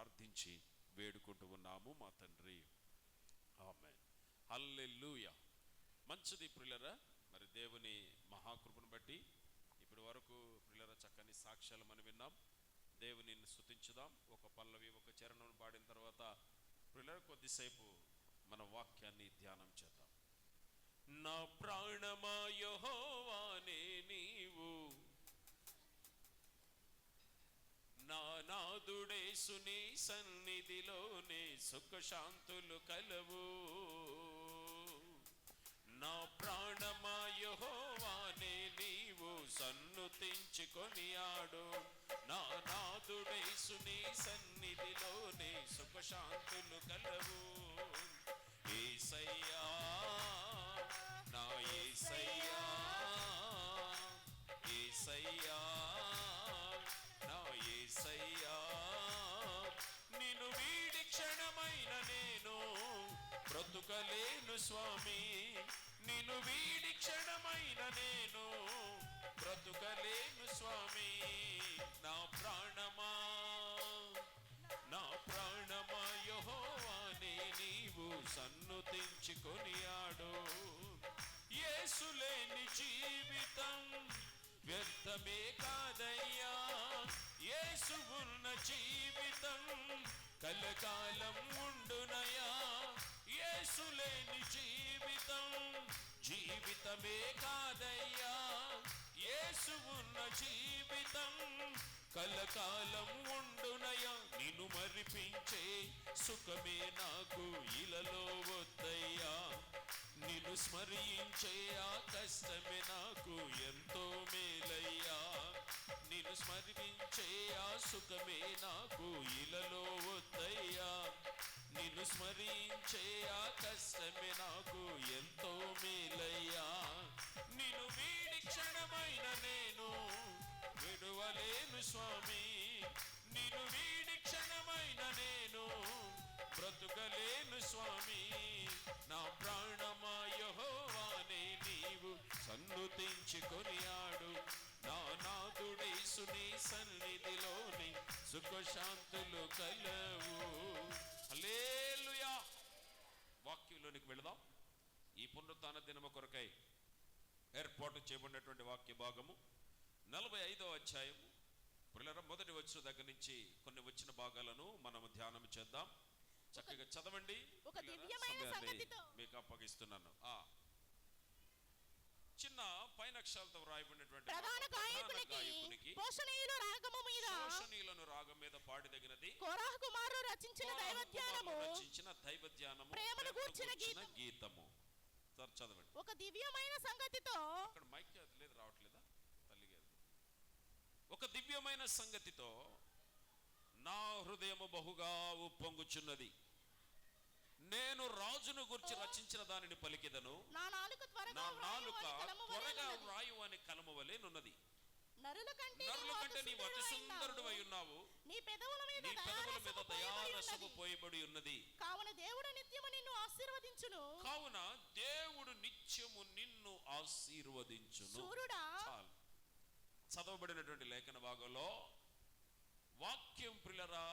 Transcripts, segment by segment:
ప్రార్థించి వేడుకుంటూ ఉన్నాము మా తండ్రి, ఆమేన్. హల్లెలూయా. మంచిది ప్రియులారా, మరి దేవుని మహాకృపను బట్టి ఇప్పటి వరకు ప్రియులారా చక్కని సాక్ష్యాలు మనం విన్నాం. దేవుని స్తుతించుదాం. ఒక పల్లవి ఒక చరణం పాడిన తర్వాత ప్రియులారా కొద్దిసేపు మన వాక్యాన్ని ధ్యానం చేద్దాం. నా ప్రాణమా యెహోవానే నీవు, నా నాదుడేసుని సన్నిధిలోనే సుఖశాంతులు కలవు. నా ప్రాణమా యెహోవానే నీవు సన్నుతించుకొనియాడు, నా నాదుడేసుని సన్నిధిలోనే సుఖశాంతులు కలవు. యేసయ్యా నా యేసయ్యా, యేసయ్యా నా యేసయ్యా, నిన్ను వీడి క్షణమైన నేను బ్రతుకలేను స్వామి, నిన్ను వీడి క్షణమైన నేను బ్రతుకలేను స్వామి. నా ప్రాణమా నా ప్రాణమా యెహోవానే నీవు సన్నుతించుకొనియాడు. యేసు లేని జీవితం వ్యర్థమే కాదయ్యా, యేసు ఉన్న జీవితం కలకాలం ఉండునయా. యేసు లేని జీవితం జీవితమే కాదయ్యా, యేసు ఉన్న జీవితం కలకాలం ఉండునయా. నిన్ను మరిపించే సుఖమే నాకు ఇలలో వద్దయ్యా, నిన్ను స్మరించే ఆ కష్టమే నాకు ఎంతో మేలయ్యా. నిన్ను స్మరించే ఆ సుఖమే నాకు ఇలలో వద్దయ్యా, నిన్ను స్మరించే ఆ కష్టమే నాకు ఎంతో మేలయ్యా. నిన్ను వీడి క్షణమైన నేను విడువలేను స్వామి, నిన్ను వీడి క్షణమైన నేను బ్రతుకలేను స్వామి. నా ప్రాణమా యెహోవానే నీవు సన్నుతించుకొనియాడు, నా నాదుడేసుని సన్నిధిలోని సుఖశాంతులు కలవు. హల్లెలూయా. వాక్యంలోనికి వెళదాం. ఈ పునరుత్థాన దినము కొరకై ఏర్పాటు చేయబడినటువంటి వాక్య భాగము 45వ అధ్యాయము ప్రియులారా మొదటి వచ్చిన దగ్గర నుంచి కొన్ని వచ్చిన భాగాలను మనము ధ్యానం చేద్దాం. చక్కగా చదవండి. ఒక దివ్యమైన సంగతితో మీకు అప్పగిస్తున్నాను. చిన్న పైన అక్షరాలతో వ్రాయబడినటువంటి ప్రధాన గాయకునికి పోషణీయుల రాగం మీద పాడదగినది కోరాహు కుమారుడు రచించిన దైవధ్యానము ప్రేమను గూర్చిన గీతము. చదవండి. ఒక దివ్యమైన సంగతితో, అక్కడ మైక్ లేదు, రావట్లేదా తల్లి గారు? ఒక దివ్యమైన సంగతితో నా హృదయము బహుగా ఉప్పొంగుచున్నది, నేను రాజును గురించి రచించిన దానిని పలికెదను, నా నాలుక త్వరగా వ్రాయు అని కలము వలెనున్నది. నరుల కంటే నీవు అతి సుందరుడు అయి ఉన్నావు, నీ పెదవుల మీద దయారసము పోయబడి ఉన్నది. కావున దేవుడు నిత్యము నిన్ను ఆశీర్వదించును. సూర్యుడా. చదవబడినటువంటి లేఖన భాగంలో వాక్యం ప్రియులారా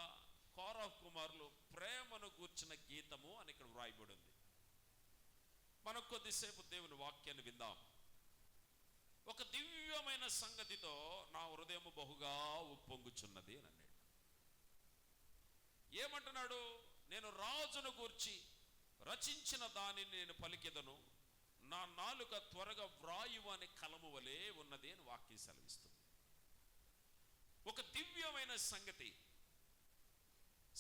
కోరాహు కుమారులు ప్రేమను గూర్చిన గీతము అని ఇక్కడ వ్రాయబడి ఉంది. మనం కొద్దిసేపు దేవుని వాక్యాన్ని విందాం. ఒక దివ్యమైన సంగతితో నా హృదయము బహుగా ఉప్పొంగుచున్నది అని అన్నాడు. ఏమంటున్నాడు? నేను రాజును గూర్చి రచించిన దానిని నేను పలికెదను, నా నాలుక త్వరగా వ్రాయువు అని కలము వలె ఉన్నది అని వాక్యం సెలవిస్తుంది. ఒక దివ్యమైన సంగతి,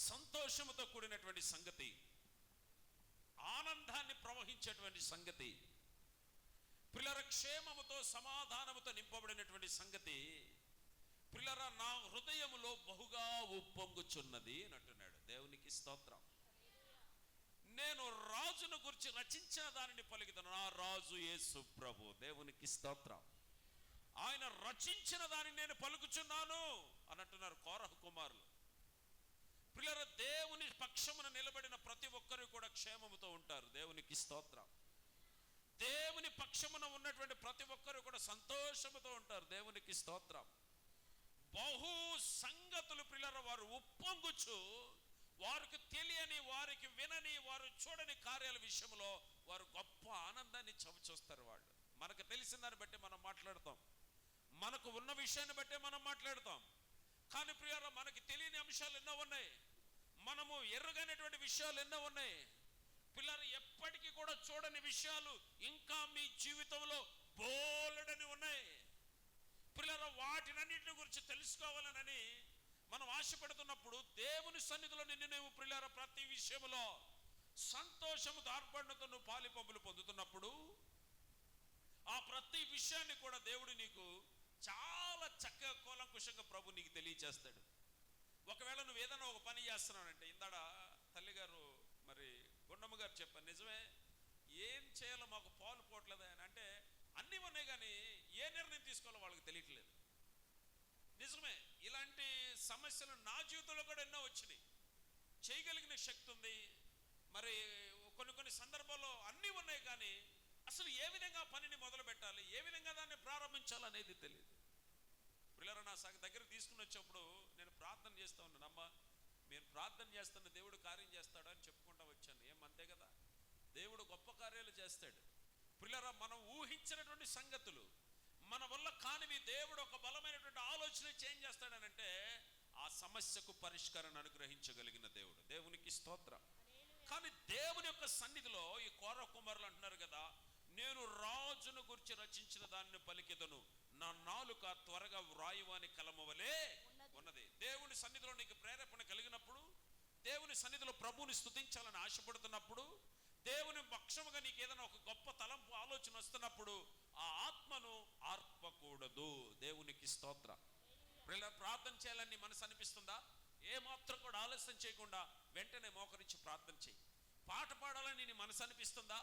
సంతోషముతో కూడినటువంటి సంగతి, ఆనందాన్ని ప్రవహించేటువంటి సంగతి, ప్రియులారా క్షేమముతో సమాధానముతో నింపబడినటువంటి సంగతి ప్రియులారా నా హృదయములో బహుగా ఉప్పొంగుచున్నది అని అంటున్నాడు. దేవునికి స్తోత్రం. నేను రాజును గురించి రచించిన దానిని పలికిదను, నా రాజు యేసు ప్రభు. దేవునికి స్తోత్రం. ఆయన రచించిన దానిని నేను పలుకుచున్నాను అని అంటున్నారు కోరహు కుమారులు. ప్రియులారా దేవుని పక్షమున నిలబడిన ప్రతి ఒక్కరు కూడా క్షేమముతో ఉంటారు. దేవునికి స్తోత్రం. దేవుని పక్షమున ఉన్నటువంటి ప్రతి ఒక్కరు కూడా సంతోషముతో ఉంటారు. దేవునికి స్తోత్రం. బహు సంగతులు ప్రియులారా వారు ఉప్పొంగుచు వారికి తెలియని, వారికి వినని, వారు చూడని కార్యాల విషయంలో వారు గొప్ప ఆనందాన్ని చవిచూస్తారు. వాళ్ళు మనకు తెలిసిన దాన్ని బట్టి మనం మాట్లాడతాం, మనకు ఉన్న విషయాన్ని బట్టే మనం మాట్లాడతాం. కానీ ప్రియారా, మనకి తెలియని అంశాలు ఎన్నో ఉన్నాయి, మనము ఎరుగనేటువంటి విషయాలు ఎన్నో ఉన్నాయి. పిల్లలు ఎప్పటికీ కూడా చూడని విషయాలు ఇంకా మీ జీవితంలో బోలెడని ఉన్నాయి. పిల్లలు వాటినన్నింటి గురించి తెలుసుకోవాలనని మనం ఆశపడుతున్నప్పుడు దేవుని సన్నిధిలో నిన్ను నువ్వు ప్రియులారా ప్రతి విషయంలో సంతోషముతో ఆర్భాటంతో నువ్వు పాలిపంపులు పొందుతున్నప్పుడు ఆ ప్రతి విషయాన్ని కూడా దేవుడు నీకు చాలా చక్కగా కూలంకుషంగా ప్రభు నీకు తెలియజేస్తాడు. ఒకవేళ నువ్వు ఏదైనా ఒక పని చేస్తున్నానంటే, ఇందాడ తల్లిగారు మరి గుండమ్మ గారు చెప్పారు, నిజమే, ఏం చేయాలో మాకు పాలు పోవట్లేదు అని. అంటే అన్నీ ఉన్నాయి కానీ ఏ నిర్ణయం తీసుకోవాలో వాళ్ళకి తెలియట్లేదు. నిజమే, ఇలాంటి సమస్యలు నా జీవితంలో కూడా ఎన్నో వచ్చినాయి. చేయగలిగిన శక్తి ఉంది, మరి కొన్ని సందర్భాల్లో అన్నీ ఉన్నాయి కానీ అసలు ఏ విధంగా పనిని మొదలు పెట్టాలి, ఏ విధంగా దాన్ని ప్రారంభించాలనేది తెలియదు. పిల్లలు నా దగ్గరికి తీసుకుని వచ్చేప్పుడు నేను ప్రార్థన చేస్తూ ఉన్నాను. అమ్మ, మీరు ప్రార్థన చేస్తున్న దేవుడు కార్యం చేస్తాడు అని చెప్పుకుంటూ వచ్చాను. ఏమంతే కదా, దేవుడు గొప్ప కార్యాలు చేస్తాడు. పిల్లరా, మనం ఊహించినటువంటి సంగతులు, మన వల్ల కానివి దేవుడు ఒక బలమైనటువంటి ఆలోచన చేంజ్ చేస్తాడనంటే ఆ సమస్యకు పరిష్కారాన్ని అనుగ్రహించగలిగిన దేవుడు. దేవునికి స్తోత్రం. కానీ దేవుని యొక్క సన్నిధిలో ఈ కోర కుమారులు అంటున్నారు కదా, నేను రాజును గురించి రచించిన దాన్ని పలికెదను, నా నాలుక త్వరగా వ్రాయువాని కలమవలే ఉన్నది. దేవుని సన్నిధిలో నీకు ప్రేరేపణ కలిగినప్పుడు, దేవుని సన్నిధిలో ప్రభువుని స్తుతించాలని ఆశపడుతున్నప్పుడు, దేవుని పక్షముగా నీకు ఏదైనా ఒక గొప్ప తలంపు ఆలోచన వస్తున్నప్పుడు ఆ ఆత్మను ఆర్పకూడదు. దేవునికి స్తోత్రం. ప్రార్థన చేయాలని మనసు అనిపిస్తుందా? ఏ మాత్రం కూడా ఆలస్యం చేయకుండా వెంటనే మోకరించి ప్రార్థన చేయి. పాట పాడాలని నీ మనసు అనిపిస్తుందా?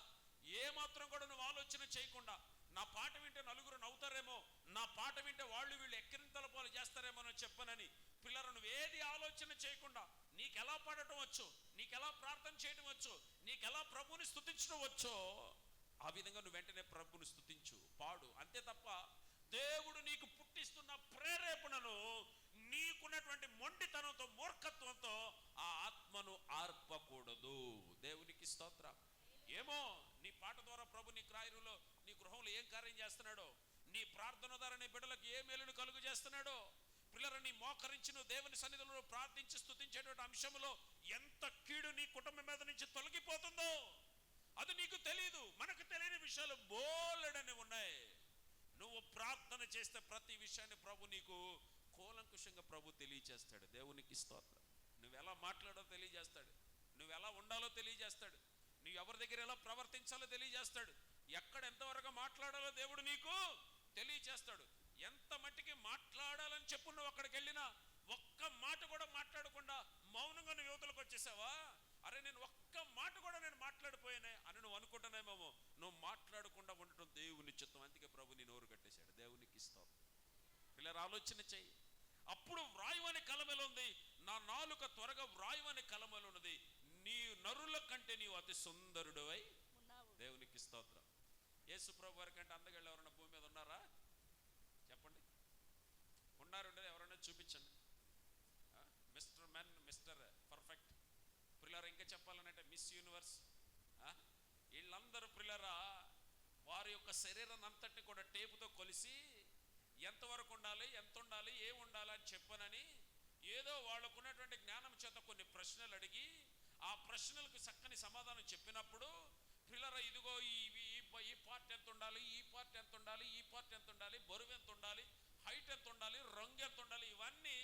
ఏ మాత్రం కూడా నువ్వు ఆలోచన చేయకుండా, నా పాట వింటే నలుగురు నవ్వుతారేమో, నా పాట వింటే వాళ్ళు వీళ్ళు ఎక్కిరింతల పాలు చేస్తారేమో అని చెప్పనని పిల్లలు నువ్వు ఏది ఆలోచన చేయకుండా, నీకు ఎలా పాడటం వచ్చో, నీకు ఎలా ప్రార్థన చేయడం వచ్చో, నీకు ఎలా ప్రభువుని స్తుతించడం వచ్చో ఆ విధంగా నువ్వు వెంటనే ప్రభువుని స్తుతించు, పాడు. అంతే తప్ప దేవుడు నీకు పుట్టిస్తున్న ప్రేరేపణను నీకున్నటువంటి మొండితనంతో, మూర్ఖత్వంతో ఆ ఆత్మను ఆర్పకూడదు. దేవునికి స్తోత్రం. ఏమో నీ పాట ద్వారా ప్రభు నీ కార్యంలో, నీ గృహంలో ఏం కార్యం చేస్తున్నాడో, నీ ప్రార్థన ద్వారా నీ బిడ్డలకు ఏ మేలును కలుగు చేస్తున్నాడో, పిల్లలు నీ మోకరించి నువ్వు దేవుని సన్నిధిలో ప్రార్థించి స్తుతించేటువంటి అంశంలో ఎంత కీడు నీ కుటుంబం మీద నుంచి తొలగిపోతుందో అది నీకు తెలియదు. మనకు తెలియని విషయాలు బోలెడని ఉన్నాయి. నువ్వు ప్రార్థన చేస్తే ప్రతి విషయాన్ని ప్రభు నీకు కూలంకుషంగా ప్రభు తెలియజేస్తాడు. దేవునికి స్తోత్రం. నువ్వు ఎలా మాట్లాడో తెలియజేస్తాడు, నువ్వు ఎలా ఉండాలో తెలియజేస్తాడు, నువ్వు ఎవరి దగ్గర ఎలా ప్రవర్తించాలో తెలియజేస్తాడు, ఎక్కడ ఎంతవరకు మాట్లాడాలో దేవుడు నీకు తెలియజేస్తాడు. ఎంత మట్టికి మాట్లాడాలని చెప్పు నువ్వు అక్కడికి వెళ్ళినా ఒక్క మాట కూడా మాట్లాడకుండా మౌనంగా నువ్వు యువతలకు వచ్చేసావా, అరే నేను ఒక్క మాట కూడా నేను మాట్లాడిపోయానే అని నువ్వు అనుకుంటున్నామేమో. నువ్వు మాట్లాడకుండా ఉండటం దేవుని చిత్తం. అందుకే ప్రభు నీ నోరు కట్టేశాడు. దేవునికి స్తోత్రం. పిల్లలు ఆలోచన చెయ్యి. అప్పుడు వ్రాయువని కలమలో ఉంది, నా నాలుక త్వరగా వ్రాయువని కలమలో ఉన్నది, నీ నరుల కంటే నీవు అతి సుందరుడవై. దేవునికి స్తోత్రం. యేసు ప్రభు వారి కంటే అందగాళ్ళు ఎవరైనా భూమి మీద ఉన్నారా? చెప్పండి. ఉన్నారు? ఎవరైనా చూపించండి. Mister men, mister perfect. ప్రిల్లరా ఇంకా చెప్పాలనంటే మిస్ యూనివర్స్. వీళ్ళందరూ ప్రిల్లరా వారి యొక్క శరీరాన్ని అంతటిని కూడా టేపుతో కొలిసి ఎంతవరకు ఉండాలి, ఎంత ఉండాలి, ఏం ఉండాలి అని చెప్పనని ఏదో వాళ్ళకున్నటువంటి జ్ఞానం చేత కొన్ని ప్రశ్నలు అడిగి ఆ ప్రశ్నలకు చక్కని సమాధానం చెప్పినప్పుడు, పిల్లరా ఇదిగో ఈ పార్ట్ ఎంత ఉండాలి, ఈ పార్ట్ ఎంత ఉండాలి, ఈ పార్ట్ ఎంత ఉండాలి, బరువు ఎంత ఉండాలి, హైట్ ఎంత ఉండాలి, రంగు ఎంత ఉండాలి, ఇవన్నీ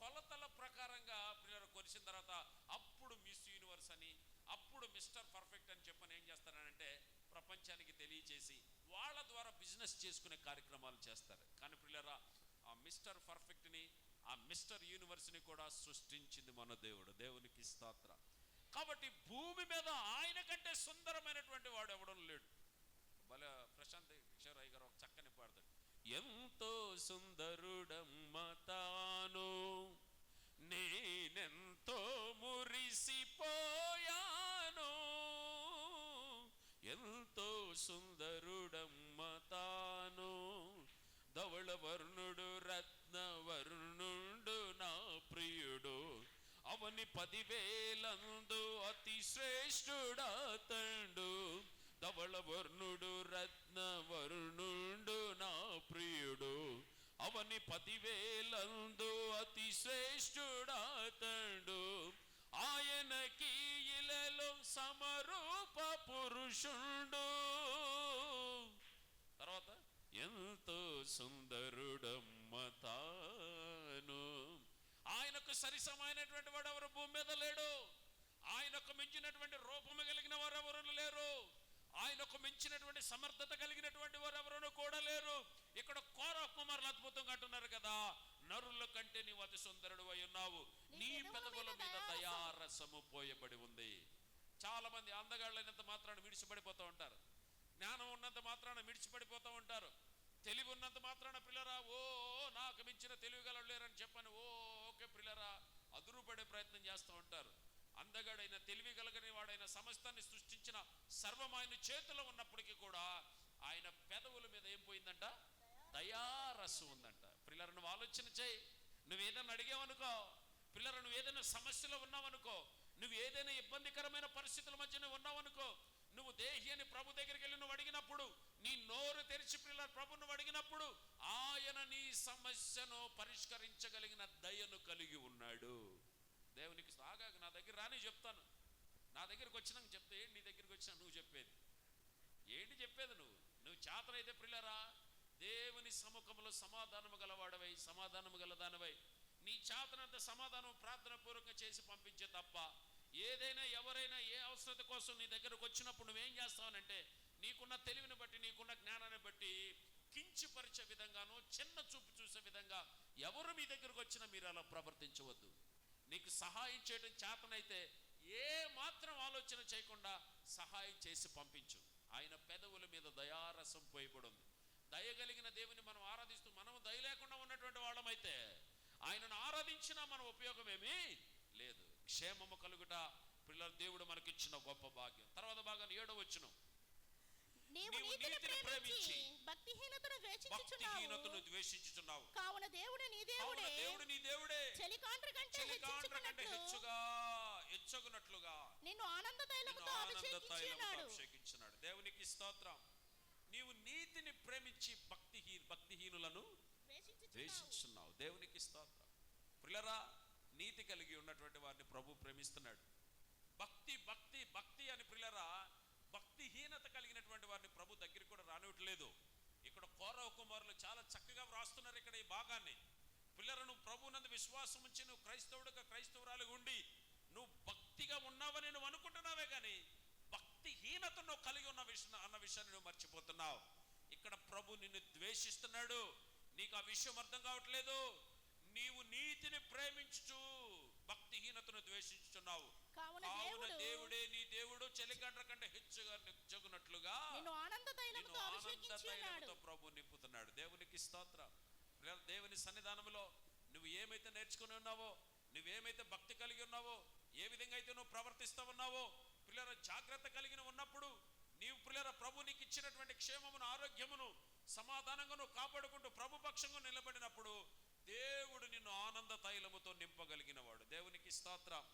కొలతల ప్రకారంగా పిల్లలు కొలిసిన తర్వాత అప్పుడు మిస్ యూనివర్స్ అని, అప్పుడు మిస్టర్ పర్ఫెక్ట్ అని చెప్పని ఏం చేస్తారంటే ప్రపంచానికి తెలియచేసి వాళ్ళ ద్వారా బిజినెస్ చేసుకునే కార్యక్రమాలు చేస్తారు. కానీ పిల్లరా ఆ మిస్టర్ పర్ఫెక్ట్ని, ఆ మిస్టర్ యూనివర్స్ని కూడా సృష్టించింది మన దేవుడు. దేవునికి స్తోత్రం. కాబట్టి భూమి మీద ఆయన కంటే సుందరమైనటువంటి వాడు ఎవడం లేడు. భలే ప్రశాంత్ కిషోర్ రాయ్ గారు ఒక చక్కని పాడతాడు. ఎంతో సుందరుడమ్మ తాను, నేనెంతో మురిసిపోయాను, ఎంతో సుందరుడమ్మ తాను, ధవళ వర్ణుడు రత్నవర్ణుడు నా ప్రియుడు, అవని 10,000 అతి శ్రేష్ఠుడాతండు, ధవళ వర్ణుడు రత్న వర్ణుండు నా ప్రియుడు. అవని 10,000 అతి శ్రేష్ఠుడాతండు, ఆయనకి ఇలలో సమరూప పురుషుండు. తర్వాత ఎంతో సుందరుడమ్మ తాను. ఆయనకు సరిసమైనటువంటి వాడు ఎవరు భూమి మీద లేడు. ఆయనకు మించినటువంటి రూపము కలిగిన వారు ఎవరు లేరు. ఆయనకు మించినటువంటి సమర్థత కలిగినటువంటి వారు ఎవరు కూడా లేరు. ఇక్కడ కోరహ కుమారులు అద్భుతంగా అంటున్నారు కదా, నరుల కంటే నీవు అతి సుందరుడు అయి ఉన్నావు, నీ పెదవుల మీద దయారసము పోయబడి ఉంది. చాలా మంది అందగాళ్ళైనంత మాత్రాన విడిచిపడిపోతూ ఉంటారు, జ్ఞానం ఉన్నంత మాత్రాన విడిచిపడిపోతూ ఉంటారు, తెలివి ఉన్నంత మాత్రాన పిల్లరా ఓ నాకు మించిన తెలివి గలరు లేరని చెప్పని ఓకే పిల్లరా అదురుపడే ప్రయత్నం చేస్తూ ఉంటారు. అందగాడైన తెలివి కలగని వాడైన సమస్తాన్ని సృష్టించిన సర్వం ఆయన చేతిలో ఉన్నప్పటికీ కూడా ఆయన పెదవుల మీద ఏం పోయిందంట? దయారసం ఉందంట. పిల్లలు నువ్వు ఆలోచన చేయి. నువ్వు ఏదైనా అడిగావనుకో, పిల్లలు నువ్వు ఏదైనా సమస్యలో ఉన్నావనుకో, నువ్వు ఏదైనా ఇబ్బందికరమైన పరిస్థితుల మధ్య నువ్వు ఉన్నావనుకో, నువ్వు దేహి అని ప్రభు దగ్గరికి వెళ్ళి నువ్వు అడిగినప్పుడు, నీ నోరు తెరిచి పిల్లల ప్రభు నువ్వు అడిగినప్పుడు ఆయన నీ సమస్యను పరిష్కరించగలిగిన దయను కలిగి ఉన్నాడు. దేవునికి సాగాక నా దగ్గర రాని చెప్తాను, నా దగ్గరికి వచ్చినాక చెప్తే ఏంటి నీ దగ్గరికి వచ్చినా నువ్వు చెప్పేది ఏంటి? చెప్పేది నువ్వు చేతనైతే పిల్లరా దేవుని సముఖంలో సమాధానము గలవాడవై సమాధానము గలదానవై నీ చేతనంత సమాధానం ప్రార్థన పూర్వకంగా చేసి పంపించే తప్ప ఏదైనా ఎవరైనా ఏ అవసరత కోసం నీ దగ్గరకు వచ్చినప్పుడు నువ్వేం చేస్తావనంటే నీకున్న తెలివిని బట్టి నీకున్న జ్ఞానాన్ని బట్టి కించిపరిచే విధంగానో చిన్న చూపు చూసే విధంగా ఎవరు మీ దగ్గరకు వచ్చినా మీరు అలా ప్రవర్తించవద్దు. నీకు సహాయం చేయడం చేతనైతే ఏ మాత్రం ఆలోచన చేయకుండా సహాయం చేసి పంపించు. ఆయన పెదవుల మీద దయారసం పోయబడి ఉంది. దయగలిగిన దేవుని మనం ఆరాధిస్తూ మనం దయ లేకుండా ఉన్నటువంటి వాళ్ళమైతే ఆయనను ఆరాధించినా మన ఉపయోగం ఏమీ లేదు. క్షేమము కలుగుట పిల్లల దేవుడు మనకిచ్చిన గొప్ప భాగ్యం. తర్వాత భాగం 7వ వచనం, నీవు నీతిని ప్రేమించి భక్తిహీనతను ద్వేషించుచున్నావు, కావున దేవుడు నీ దేవుడే చెలికాండ్ర కంటే హెచ్చుగా హెచ్చగునట్లుగా నిన్ను ఆనంద తైలముతో అభిషేకించున్నాడు. దేవునికి స్తోత్రం. నీవు నీతిని ప్రేమించి భక్తిహీనులను ద్వేషించున్నావు. దేవునికి స్తోత్రం. పిల్లరా నీతి కలిగి ఉన్నటువంటి వారిని ప్రభు ప్రేమిస్తున్నాడు. భక్తి భక్తి భక్తి అని పిల్లరా భక్తిహీనత కలిగినటువంటి వారిని ప్రభు దగ్గరికి కూడా రానివ్వట్లేదు. ఇక్కడ కోరహ కుమారులు చాలా చక్కగా వ్రాస్తున్నారు ఇక్కడ ఈ భాగాన్ని. పిల్లలను ప్రభునందు విశ్వాసం ఉంచి నువ్వు క్రైస్తవుడిగా క్రైస్తవురాలుగా ఉండి నువ్వు భక్తిగా ఉన్నావని నువ్వు అనుకుంటున్నావే కానీ భక్తిహీనత నువ్వు కలిగి ఉన్న అన్న విషయాన్ని నువ్వు మర్చిపోతున్నావు. ఇక్కడ ప్రభు నిన్ను ద్వేషిస్తున్నాడు. నీకు ఆ విషయం అర్థం కావట్లేదు. నీవు నీతిని ప్రేమించు భక్తిహీనతను ద్వేషించుచున్నావు. కావున దేవుడే నీ దేవుడు చెలికండ్ర కంటే హెచ్చుగా నెచ్చగునట్లుగా నిన్ను ఆనంద తైలముతో ప్రభు నింపుతున్నాడు. దేవునికి స్తోత్రం. దేవుని సన్నిధానంలో నువ్వు ఏమైతే నేర్చుకుని ఉన్నావో, నువ్వేమైతే భక్తి కలిగి ఉన్నావో, ఏ విధంగా అయితే నువ్వు ప్రవర్తిస్తా ఉన్నావో పిల్లల జాగ్రత్త కలిగిన ఉన్నప్పుడు నీవు పిల్లల ప్రభు నీకు ఇచ్చినటువంటి క్షేమమును ఆరోగ్యమును సమాధానంగా నువ్వు కాపాడుకుంటూ ప్రభు పక్షంగా నిలబడినప్పుడు దేవుడు నిన్ను ఆనంద తైలముతో నింపగలిగిన వాడు. దేవునికి స్తోత్రం.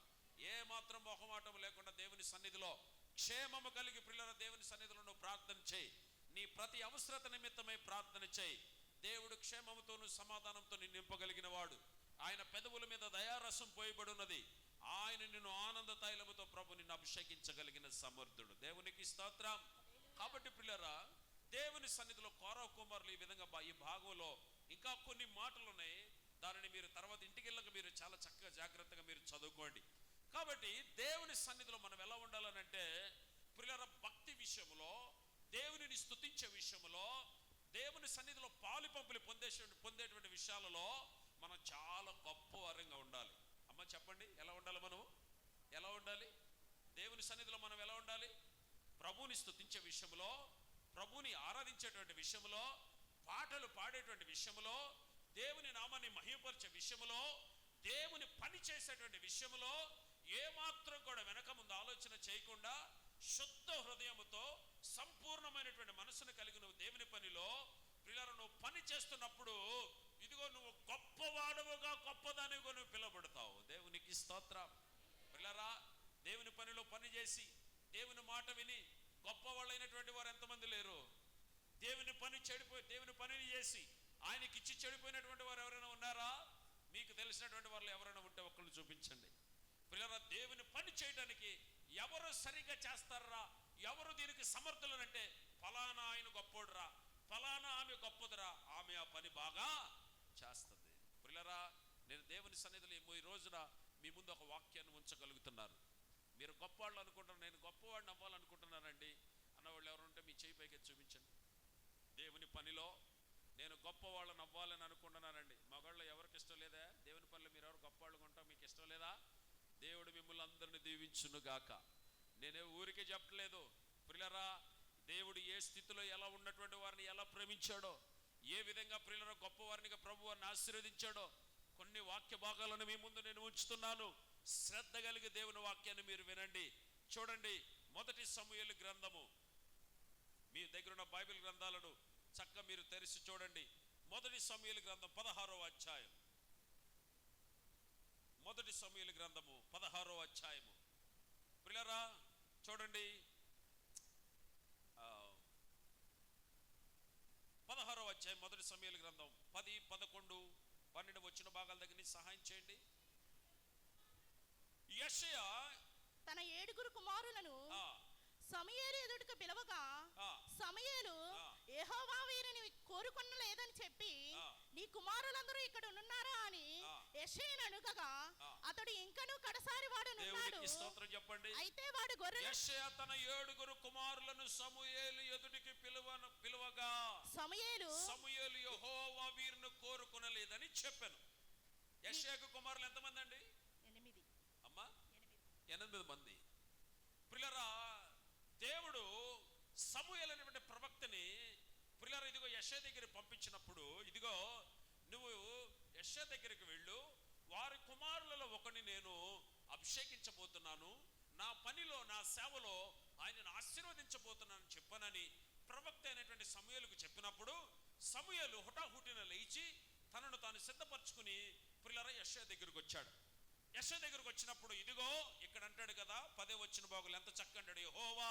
ఏ మాత్రం మొహమాటం లేకుండా దేవుని సన్నిధిలో క్షేమము కలిగి పిల్లల దేవుని సన్నిధిలో నువ్వు ప్రార్థన చేయి. నీ ప్రతి అవసరత నిమిత్తమై ప్రార్థన చేయి. దేవుడు క్షేమముతోను సమాధానంతో నిన్ను నింపగలిగిన వాడు. ఆయన పెదవుల మీద దయారసం పోయబడి ఉన్నది. ఆయన నిన్ను ఆనంద తైలముతో ప్రభు నిన్ను అభిషేకించగలిగిన సమర్థుడు. దేవునికి స్తోత్రం. కాబట్టి పిల్లరా దేవుని సన్నిధిలో కోరహ కుమారులు ఈ విధంగా ఈ భాగంలో ఇంకా కొన్ని మాటలు ఉన్నాయి. దానిని మీరు తర్వాత ఇంటికి వెళ్ళక మీరు చాలా చక్కగా జాగ్రత్తగా మీరు చదువుకోండి. కాబట్టి దేవుని సన్నిధిలో మనం ఎలా ఉండాలనంటే పిల్లల భక్తి విషయంలో, దేవునిని స్తుతించే విషయంలో, దేవుని సన్నిధిలో పాలు పంపులు పొందేటువంటి విషయాలలో మనం చాలా గొప్ప వారంగా ఉండాలి. అమ్మ చెప్పండి, ఎలా ఉండాలి? మనం ఎలా ఉండాలి? దేవుని సన్నిధిలో మనం ఎలా ఉండాలి? ప్రభువుని స్తుతించే విషయంలో, ప్రభువుని ఆరాధించేటువంటి విషయంలో, పాటలు పాడేటువంటి విషయంలో, దేవుని నామాన్ని మహిమపరిచే విషయంలో, దేవుని పని చేసేటువంటి విషయంలో ఏమాత్రం కూడా వెనక ముందు ఆలోచన చేయకుండా శుద్ధ హృదయముతో సంపూర్ణమైనటువంటి మనసును కలిగి నువ్వు దేవుని పనిలో పిల్లలు నువ్వు పని చేస్తున్నప్పుడు ఇదిగో నువ్వు గొప్పవాడవుగా గొప్పదానిగా నువ్వు పిలువబడతావు. దేవునికి స్తోత్రం. పనిలో పని చేసి దేవుని మాట విని గొప్పవాళ్ళైనటువంటి వారు ఎంతమంది లేరు? దేవుని పనిని చేసి ఆయనకిచ్చి చెడిపోయినటువంటి వారు ఎవరైనా ఉన్నారా? మీకు తెలిసినటువంటి వాళ్ళు ఎవరైనా ఉంటే ఒక్కళ్ళు చూపించండి. పిల్లరా, దేవుని పని చేయడానికి ఎవరు సరిగ్గా చేస్తారా, ఎవరు దీనికి సమర్థులనంటే ఫలానా ఆయన గొప్పోడురా, ఫలానా ఆమె గొప్పదిరా, ఆమె ఆ పని బాగా చేస్తుంది. పిల్లరా, నేను దేవుని సన్నిధిలో ఈ రోజున మీ ముందు ఒక వాక్యాన్ని ఉంచగలుగుతున్నాను. మీరు గొప్పవాళ్ళు అనుకుంటున్నారు, నేను గొప్పవాడిని అవ్వాలనుకుంటున్నానండి అన్నవాళ్ళు ఎవరు ఉంటే మీ చేయి పైకి చూపించండి. దేవుని పనిలో నేను గొప్పవాళ్ళని అవ్వాలని అనుకుంటున్నానండి. మగాళ్ళు ఎవరికి ఇష్టం లేదా? దేవుని పనిలో మీరు ఎవరు గొప్పవాళ్ళు ఉంటాం, మీకు ఇష్టం లేదా? దేవుడు మిమ్మల్ని అందరిని దీవించును గాక. నేనే ఊరికే చెప్పట్లేదు. ప్రియులరా, దేవుడు ఏ స్థితిలో ఎలా ఉన్నటువంటి వారిని ఎలా ప్రేమించాడో, ఏ విధంగా ప్రియులరా గొప్పవారినిగా ప్రభు వారిని ఆశీర్వదించాడో కొన్ని వాక్య భాగాలను మీ ముందు నేను ఉంచుతున్నాను. శ్రద్ధ కలిగి దేవుని వాక్యాన్ని మీరు వినండి. చూడండి, 1 సమూయేలు గ్రంథము, మీ దగ్గర ఉన్న బైబిల్ గ్రంథాలను చక్కగా మీరు తెరిచి చూడండి. 1 సమూయేలు గ్రంథం 16వ అధ్యాయం. 1 సమూయేలు గ్రంథము 16వ అధ్యాయము. ప్రియులారా చూడండి, 16వ అధ్యాయం 1 సమూయేలు గ్రంథం 10, 11, 12 వచ్చిన భాగాల దగ్గర నుంచి సహాయం చేయండి. యెషయా తన 7 కుమారులను సమూయేలు ఎదుటకు పిలవగా, సమూయేలు యెహోవా వీరిని కోరుకొనలేదని చెప్పి, నీ కుమారులందరూ ఇక్కడ ఉన్నారా అని యెషయాను అడుగగా, అతడు ఇంకనూ కడసారి వాడునున్నాడు. స్తోత్రం చెప్పండి. అయితే వాడు గొర్రెలు యెషయా తన 7 కుమారులను సమూయేలు ఎదుటికి పిలవగా, సమూయేలు యెహోవా వీరిని కోరుకొనలేదని చెప్పాను. యెషయాకు కుమారులు ఎంతమంది అండి? 8. అమ్మా, 8 మంది. ప్రియులారా, దేవుడు సమూయేలు అనేటువంటి ప్రవక్తని ప్రియులారా ఇదిగో యెషయా దగ్గరికి పంపించినప్పుడు, ఇదిగో నువ్వు యెషయా దగ్గరికి వెళ్ళు, వారి కుమారులలో ఒకని నేను అభిషేకించబోతున్నాను, నా పనిలో నా సేవలో ఆయనను ఆశీర్వదించబోతున్నాను చెప్పనని ప్రవక్త అయినటువంటి సమూయేలుకు చెప్పినప్పుడు, సమూయేలు హుటాహుటిన లేచి తనను తాను సిద్ధపరచుకుని ప్రియులారా యెషయా దగ్గరికి వచ్చాడు. యెషయా దగ్గరికి వచ్చినప్పుడు ఇదిగో ఇక్కడ అంటాడు కదా, 10వ వచ్చిన భాగంలో ఎంత చక్కగా అంటాడు, యెహోవా.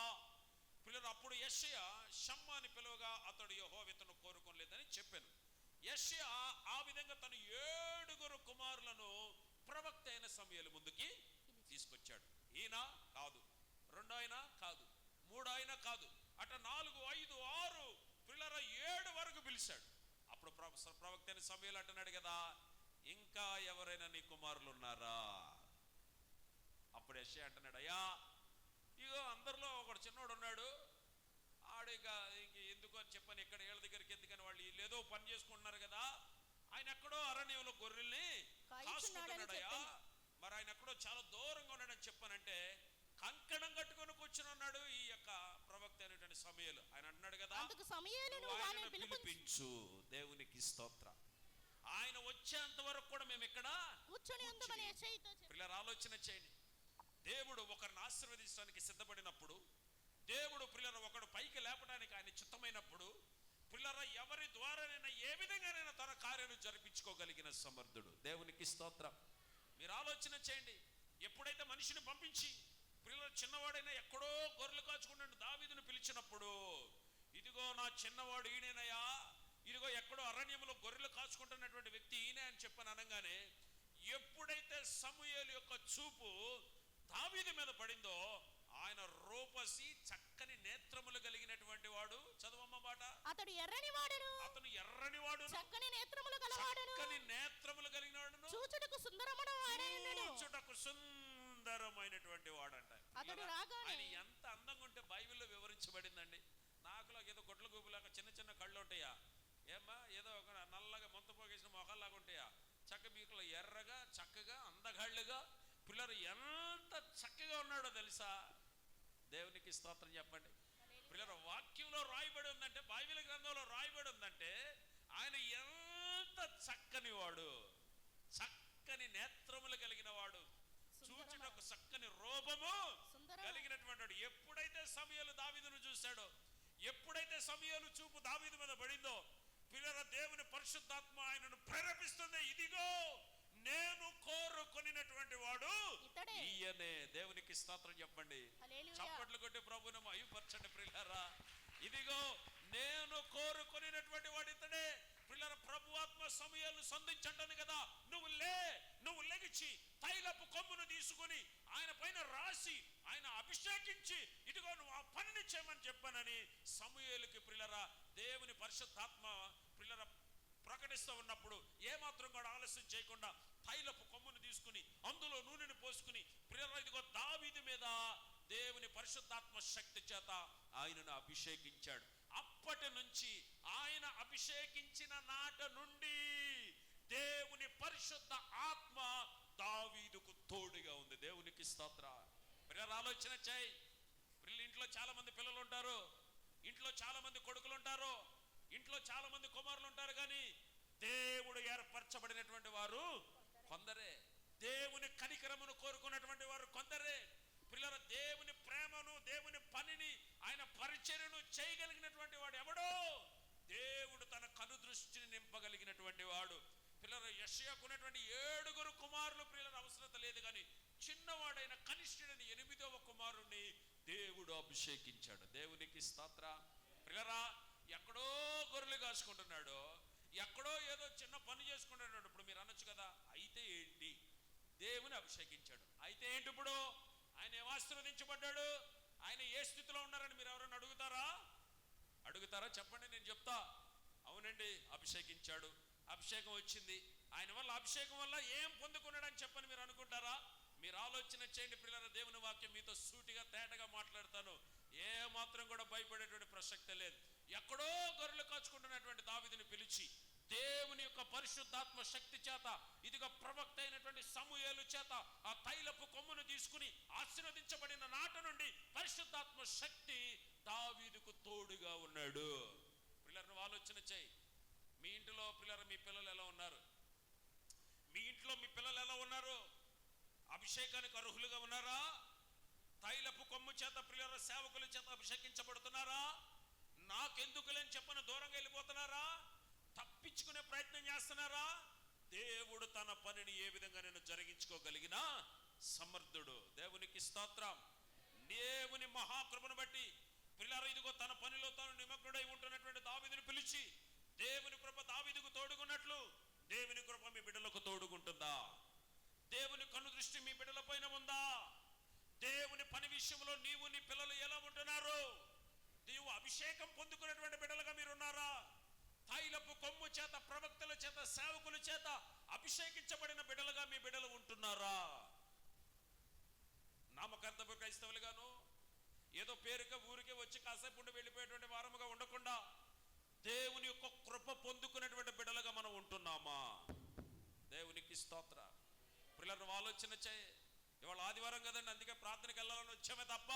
పిల్లలు అప్పుడు యెషయా షమ్మాని పిలువగా, అతడు యెహోవా ఇతను కోరుకోలేదని చెప్పాను. యెషయా ఆ విధంగా తన 7 కుమారులను ప్రవక్త అయిన సమూయేలు ముందుకి తీసుకొచ్చాడు. ఈయన కాదు, 2 అయినా కాదు, 3 అయినా కాదు, అట 4, 5, 6 పిల్లల 7 వరకు పిలిచాడు. అప్పుడు ప్రవక్త అయిన సమూయేలు అంటున్నాడు కదా, ఇంకా ఎవరైనా నీ కుమారులు ఉన్నారా? అప్పుడు యెషయా అంటున్నాడు, అయ్యా ఇగో అందరిలో ఒకడు చిన్నోడు ఉన్నాడు, ఆడు ఇక ఎందుకు అని చెప్పని ఇక్కడ ఏళ్ళ దగ్గరికి ఎందుకని వాళ్ళు లేదో పని చేసుకుంటున్నారు కదా, ఆయన ఎక్కడో అరణ్యంలో గొర్రెల్ని కాసుకుంటున్నాడయ్యా, మరి ఆయన ఎక్కడో చాలా దూరంగా ఉన్నాడని చెప్పానంటే కంకణం కట్టుకొని కూర్చుని ఉన్నాడు ఈ యొక్క ప్రవక్త అయినటువంటి సమూయేలు. ఆయన అన్నాడు కదా, ఆయనను పిలిపించు. దేవునికి స్తోత్రం. ఆయన వచ్చేంత వరకు కూడా మేము ఇక్కడ కూర్చొని ఉందామని పిల్లలు ఆలోచన చేయండి. దేవుడు ఒకరిని ఆశీర్వదించడానికి సిద్ధపడినప్పుడు, దేవుడు పిల్లలు ఒకడు పైకి లేపడానికి ఆయన చిత్తమైనప్పుడు, పిల్లల ఎవరి ద్వారానైనా ఏ విధంగానైనా తన కార్యాలు జరిపించుకోగలిగిన సమర్థుడు. దేవునికి స్తోత్రం. మీరు ఆలోచన చేయండి, ఎప్పుడైతే మనిషిని పంపించి పిల్లలు చిన్నవాడైనా ఎక్కడో గొర్రెలు కాచుకుంటాడు దావీదును పిలిచినప్పుడు, ఇదిగో నా చిన్నవాడు ఈయనయ్యా, ఇదిగో ఎక్కడో అరణ్యంలో గొర్రెలు కాచుకుంటున్నటువంటి వ్యక్తి ఈయనే అని చెప్పని అనగానే, ఎప్పుడైతే సమూయేలు యొక్క చూపు దావీదు మీద పడిందో, ఆయన రూపసి చక్కని నేత్రములు కలిగినటువంటి వాడు. చదవమ్మ మాట. అతడు ఎర్రనివాడును, అతను ఎర్రనివాడును, చక్కని నేత్రములు గలవాడును, చక్కని నేత్రములు కలిగినవాడును, చూచుటకు సుందరమైనటువంటి వాడంట. అతడు రాగానే ఆయన ఎంత అందంగా ఉంటే బైబిల్లో వివరించబడిందండి. నాకులాగా ఏదో గొడ్ల గూబులాగా చిన్న చిన్న కళ్ళు ఉంటాయా ఏమ్మా, ఏదో ఒక నల్లగా మొంత పోగేసిన మొఖాల్లాగా ఉంటాయా, చక్క మీకులో ఎర్రగా చక్కగా అందగాళ్ళుగా పిల్లలు ఎంత చక్కగా ఉన్నాడో తెలుసా? దేవునికి స్తోత్రం చెప్పండి. పిల్లలు వాక్యంలో రాయబడి ఉందంటే, బైబిల్ గ్రంథంలో రాయబడి ఉందంటే ఆయన ఎంత చక్కని వాడు, చక్కని నేత్రములు కలిగిన వాడు, చూచుటకు చక్కని రూపము కలిగినటువంటి వాడు. ఎప్పుడైతే సమూయేలు దావీదును చూశాడో, ఎప్పుడైతే సమూయేలు చూపు దావీదు మీద పడిందో, పిల్లల దేవుని పరిశుద్ధాత్మ ఆయనను ప్రేరేపిస్తుంది, ఇదిగో నేను కోరుకొనినటువంటి వాడు ఆయనే. దేవునికి స్తోత్రం చెప్పండి. హల్లెలూయా. చప్పట్లు కొట్టి ప్రభువును మహిమపరచండి ప్రియులారా. ఇదిగో నేను కోరుకొనినటువంటి వాడు ఇతడే. ప్రియులారా, ప్రభు ఆత్మ సమూయేలును సంధించంటాను కదా, నువ్వు లెగిచి తైలపు కొమ్మును తీసుకుని ఆయన పైన రాసి ఆయన అభిషేకించి ఇదిగో నువ్వు ఆ పనిని చేయమని చెప్పానని సమూయేలుకి ప్రియులారా దేవుని పరిశుద్ధాత్మ ప్రియులారా ప్రకటిస్తూ ఉన్నప్పుడు ఏమాత్రం కూడా ఆలస్యం చేయకుండా తైలపు కొమ్మును తీసుకుని అందులో నూనెను పోసుకుని ప్రియులారా ఇదిగో దావీదు మీద దేవుని పరిశుద్ధాత్మ శక్తి చేత ఆయనను అభిషేకించాడు. అప్పటి నుంచి ఆయన అభిషేకించిన నాట నుండి దేవుని పరిశుద్ధ ఆత్మ దావీదుకు తోడుగా ఉంది. దేవునికి స్తోత్ర. ప్రియులారా ఆలోచన చేయి. ఇంట్లో చాలా మంది పిల్లలు ఉంటారు, ఇంట్లో చాలా మంది కొడుకులు ఉంటారు, ఇంట్లో చాలా మంది కుమారులు ఉంటారు, కానీ దేవుడు ఏర్పరచబడినటువంటి వారు కొందరే. దేవుని కనికరమును కోరుకున్నటువంటి వారు కొందరే. ప్రియులారా దేవుని ప్రేమను, దేవుని పనిని, ఆయన పరిచర్యను చేయగలిగినటువంటి వాడు ఎవడో? దేవుడు తన కనుదృష్టిని నింపగలిగినటువంటి వాడు. పిల్లలు యెషయాకు ఉన్నటువంటి 7 కుమారులు ప్రియుల అవసరత లేదు, కానీ చిన్నవాడైన కనిష్ఠుడైన 8వ కుమారుణ్ణి దేవుడు అభిషేకించాడు. దేవునికి స్తోత్ర. ప్రియులరా ఎక్కడో గొర్రెలు కాసుకుంటున్నాడు, ఎక్కడో ఏదో చిన్న పని చేసుకుంటున్నాడు. ఇప్పుడు మీరు అనొచ్చు కదా, అయితే ఏంటి? దేవుని అభిషేకించాడు, అయితే ఏంటి? ఇప్పుడు ఆయన ఏం ఆశీర్వదించబడ్డాడు? ఆయన ఏ స్థితిలో ఉన్నారని మీరు ఎవరైనా అడుగుతారా? చెప్పండి, నేను చెప్తా. అవునండి, అభిషేకించాడు, అభిషేకం వచ్చింది. ఆయన వల్ల, అభిషేకం వల్ల ఏం పొందుకున్నాడని చెప్పని మీరు అనుకుంటారా? మీరు ఆలోచన చేయండి ప్రియులారా. దేవుని వాక్యం మీతో సూటిగా తేటగా మాట్లాడతాను. ఏ మాత్రం కూడా భయపడేటువంటి ప్రసక్తే లేదు. ఎక్కడో గొర్రెలు కాచుకుంటున్నటువంటి దావీదుని పిలిచి దేవుని యొక్క పరిశుద్ధాత్మ శక్తి చేత ఇదిగో ప్రవక్త అయినటువంటి సమూయేలు చేత ఆ తైలపు కొమ్మును తీసుకుని ఆశీర్వదించబడిన నాట నుండి పరిశుద్ధాత్మ శక్తి దావీదుకు తోడుగా ఉన్నాడు. పిల్లలను ఆలోచన చేయి. మీ ఇంటిలో పిల్లలు, మీ పిల్లలు ఎలా ఉన్నారు? మీ ఇంట్లో మీ పిల్లలు ఎలా ఉన్నారు? అభిషేకానికి అర్హులుగా ఉన్నారా? తైలపు కొమ్ము చేత ప్రియుల సేవకుల చేత అభిషేకించబడుతున్నారా? నాకెందుకులేని చెప్పని దూరంగా వెళ్ళిపోతున్నారా? తప్పించుకునే ప్రయత్నం చేస్తున్నారా? దేవుడు తన పనిని ఏ విధంగా నేను జరిగించుకోగలిగిన సమర్థుడు. దేవునికి స్తోత్రం. దేవుని మహాకృపను బట్టి ప్రియులారా ఇదిగో తన పనిలో తాను నిమగ్నుడై ఉంటున్నటువంటి దావీదుని పిలిచి దేవుని కృప దావీదుకు తోడుగున్నట్లు దేవుని కృప మీ బిడ్డలకు తోడుగుంటుందా? దేవుని కన్ను దృష్టి మీ బిడ్డల పైన ఉందా? దేవుని పని విషయంలో నీవు నీ పిల్లలు ఎలా ఉంటున్నారు? నీవు అభిషేకం పొందుకున్నటువంటి బిడ్డలుగా మీరున్నారా? తైలపు కొమ్ము చేత, ప్రవక్తల చేత, సేవకుల చేత అభిషేకించబడిన బిడ్డలుగా మీ బిడ్డలు ఉంటున్నారా? నామకర్తవ్య క్రైస్తవులుగాను ఏదో పేరుగా ఊరికే వచ్చి కాసేపు ఉండి వెళ్ళిపోయేటువంటి వారముగా ఉండకుండా దేవుని యొక్క కృప పొందుకునేటువంటి బిడ్డలుగా మనం ఉంటున్నామా? దేవునికి స్తోత్ర. పిల్లలను ఆలోచన చేయి. ఇవాళ ఆదివారం కదండి, అందుకే ప్రార్థనకి వెళ్ళాలని వచ్చామే తప్ప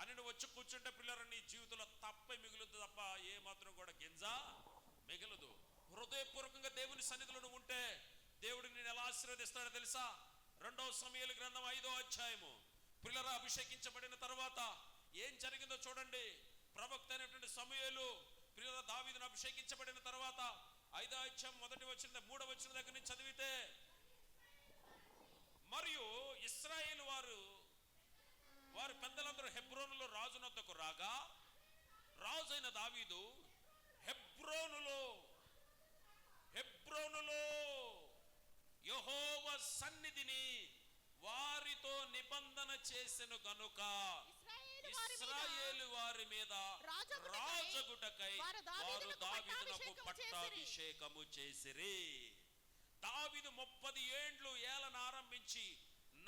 అని నువ్వు వచ్చి కూర్చుంటే పిల్లలు నీ జీవితంలో తప్పే మిగులుతుంది తప్ప ఏ మాత్రం కూడా గింజ మిగలదు. హృదయపూర్వకంగా దేవుని సన్నిధిలో నువ్వు ఉంటే దేవుడు నేను ఎలా ఆశీర్వదిస్తాడో తెలుసా? 2వ సమూయేలు గ్రంథం 5వ అధ్యాయము. పిల్లలు అభిషేకించబడిన తర్వాత ఏం జరిగిందో చూడండి. ప్రవక్త అయినటువంటి సమూయేలు పిల్లల దావీదును అభిషేకించబడిన తర్వాత 5వ అధ్యాయం 1వ వచనం 3వ వచనం దగ్గర నుంచి చదివితే, మరియు ఇశ్రాయేలు వారి పెద్దలందరూ హెబ్రోనులో రాజునొద్దకు రాగా, రాజైన దావీదు హెబ్రోనులో యెహోవా సన్నిధిని వారితో నిబంధన చేసెను గనుక ఇశ్రాయేలు వారి మీద రాజగుటకై వారు దావీదునకు పట్టాభిషేకము చేసిరి. దావీదు 30 ఏండ్లు ఏలన ఆరంభించి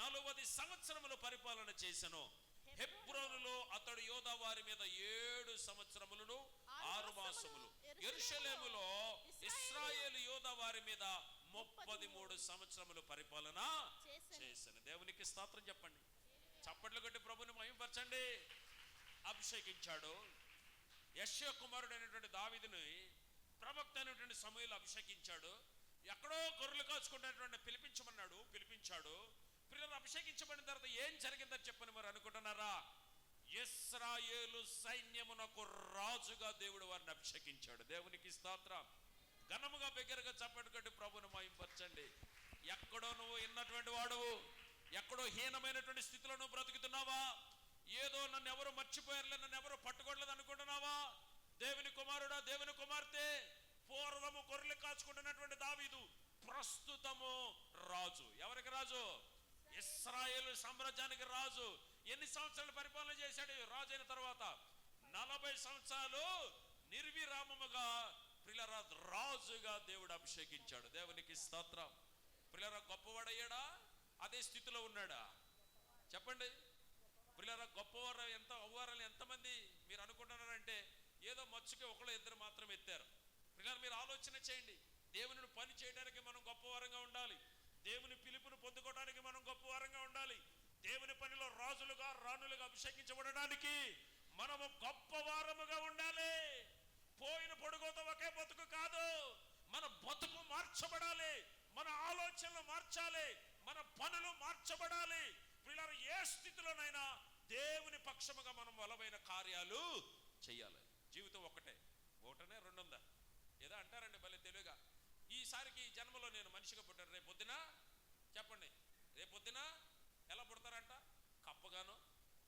40 సంవత్సరములు పరిపాలన చేసెను. హెబ్రోనులో అతడు యోధా వారి మీద 7 సంవత్సరములను 6 మాసములు, యెరూషలేములో ఇశ్రాయేలు యోధా వారి మీద 33 సంవత్సరములు పరిపాలన చేసెను. దేవునికి స్తోత్రం చెప్పండి. చప్పట్లు కొట్టి ప్రభుని మహిమపరచండి. అభిషేకించాడు. యెషయా కుమారుడైనటువంటి దావీదుని ప్రవక్త అయినటువంటి సమూయేలు అభిషేకించాడు. ఎక్కడో గొర్రెలు కాచుకున్నటువంటి పిలిపించాడు. పిల్లలు అభిషేకించబడిన తర్వాత ఏం జరిగిందని చెప్పని మరి అనుకుంటున్నారా? ఇశ్రాయేలు సైన్యమునకు రాజుగా దేవుడు వారిని అభిషేకించాడు. దేవునికి స్తోత్రం. ఘనముగా బిగ్గరగా చప్పట్లు కొట్టి ప్రభుని మహిమపరచండి. ఎక్కడో నువ్వు విన్నటువంటి వాడువు, ఎక్కడో హీనమైనటువంటి స్థితిలో నువ్వు బ్రతుకుతున్నావా? ఏదో నన్ను ఎవరు మర్చిపోయారులే, నన్ను ఎవరు పట్టుకోవట్లేదు అనుకుంటున్నావా? దేవుని కుమారుడా, దేవుని కుమార్తె, పూర్వము గొర్రెలు కాచుకుంటున్నటువంటి దావీదు ప్రస్తుతము రాజు. ఎవరికి రాజు? ఇశ్రాయేలు సామ్రాజ్యానికి రాజు. ఎన్ని సంవత్సరాలు పరిపాలన చేశాడు రాజు అయిన తర్వాత? 40 సంవత్సరాలు నిర్విరామముగా ప్రియులారా రాజుగా దేవుడు అభిషేకించాడు. దేవునికి స్తోత్రం. ప్రియులారా గొప్పవాడయ్యాడా? అదే స్థితిలో ఉన్నాడా? చెప్పండి. ప్రియులారా గొప్పవారు ఎంత అవ్వారని ఎంతమంది మీరు అనుకుంటున్నారంటే ఏదో మచ్చుకి ఒకళ్ళు ఇద్దరు మాత్రం ఎత్తారు. ప్రియులారా మీరు ఆలోచన చేయండి. దేవుని పని చేయడానికి మనం గొప్పవారంగా ఉండాలి. దేవుని పిలుపును పొందుకోవడానికి మనం గొప్పవారంగా ఉండాలి. దేవుని పనిలో రాజులుగా రాణులుగా అభిషేకించబడడానికి మనము గొప్పవారముగా ఉండాలి. పోయిన పొడుగుతో ఒకే బతుకు కాదు, మన బతుకు మార్చబడాలి, మన ఆలోచనలు మార్చాలి, మన పనులు మార్చబడాలి. ప్రియులారా ఏ స్థితిలోనైనా దేవుని పక్షముగా మనం బలమైన కార్యాలు చెయ్యాలి. జీవితం ఒకటే, ఒకటనే రెండుందా ఏదో అంటారండి భలే తెలివిగా. ఈసారికి ఈ జన్మలో నేను మనిషిగా పుట్టాను, రేపొద్దున చెప్పండి, రేపొద్దున ఎలా పుడతారంట? కప్పగాను,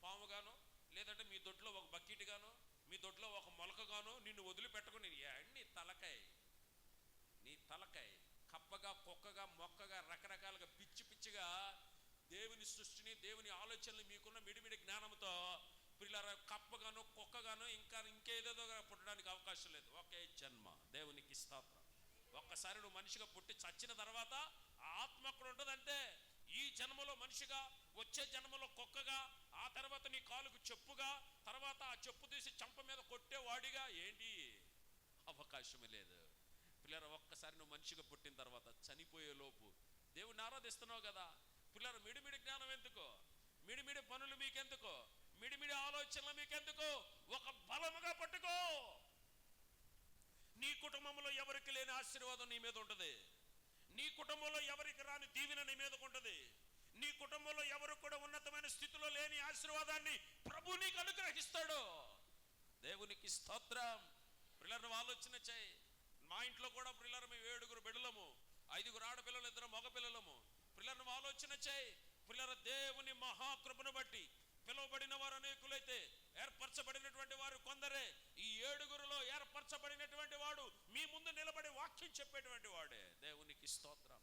పాముగాను, లేదంటే మీ దొడ్లో ఒక బకెట్ గాను, మీ దొడ్లో ఒక మొలకగాను నిన్ను వదిలిపెట్టుకుని నీ తలకాయ కప్పగా, కుక్కగా, మొక్కగా, రకరకాలుగా పిచ్చి పిచ్చిగా దేవుని సృష్టిని, దేవుని ఆలోచనలు మీకున్న మిడిమిడి జ్ఞానంతో ప్రియులారా కప్పగాను, కుక్కగాను, ఇంకేదేదో పుట్టడానికి అవకాశం లేదు. ఒకే జన్మ. దేవునికి స్తోత్రం. ఒక్కసారి నువ్వు మనిషిగా పుట్టి చచ్చిన తర్వాత ఆత్మ అక్కడ ఉంటుందంటే ఈ జన్మలో మనిషిగా, వచ్చే జన్మలో కుక్కగా, ఆ తర్వాత నీ కాలుకు చెప్పుగా, తర్వాత ఆ చెప్పు తీసి చంప మీద కొట్టేవాడిగా ఏంటి అవకాశమే లేదు. పిల్లల ఒక్కసారి నువ్వు మనిషిగా పుట్టిన తర్వాత చనిపోయే లోపు దేవుణ్ణి ఆరాధిస్తున్నావు కదా. పిల్లల మిడిమిడి జ్ఞానం ఎందుకో, మిడిమిడి పనులు మీకెందుకో, మిడిమిడి ఆలోచనలు మీకెందుకో, ఒక బలముగా పట్టుకో. నీ కుటుంబంలో ఎవరికి లేని ఆశీర్వాదం నీ మీద ఉంటుంది. నీ కుటుంబంలో ఎవరికి రాని దీవెన నీ మీద ఉంటుంది. నీ కుటుంబంలో ఎవరు కూడా ఉన్నతమైన స్థితిలో లేని ఆశీర్వాదాన్ని ప్రభు నీకు అనుగ్రహిస్తాడు. దేవునికి స్తోత్రం. పిల్లలు నువ్వు ఆలోచన చేయి. మా ఇంట్లో కూడా పిల్లలు మేము 7 బిడ్డలము, 5 ఆడపిల్లలు, 2 మగ పిల్లలము. పిల్లలు నువ్వు ఆలోచన చేయి. పిల్లల దేవుని మహాకృపను బట్టి పిలువబడిన వారు అనేకులైతే ఏర్పరచబడినటువంటి వారు కొందరే. ఈ 7 ఏర్పరచబడినటువంటి వాడు మీ ముందు నిలబడి వాక్యం చెప్పేటువంటి వాడే. దేవునికి స్తోత్రం.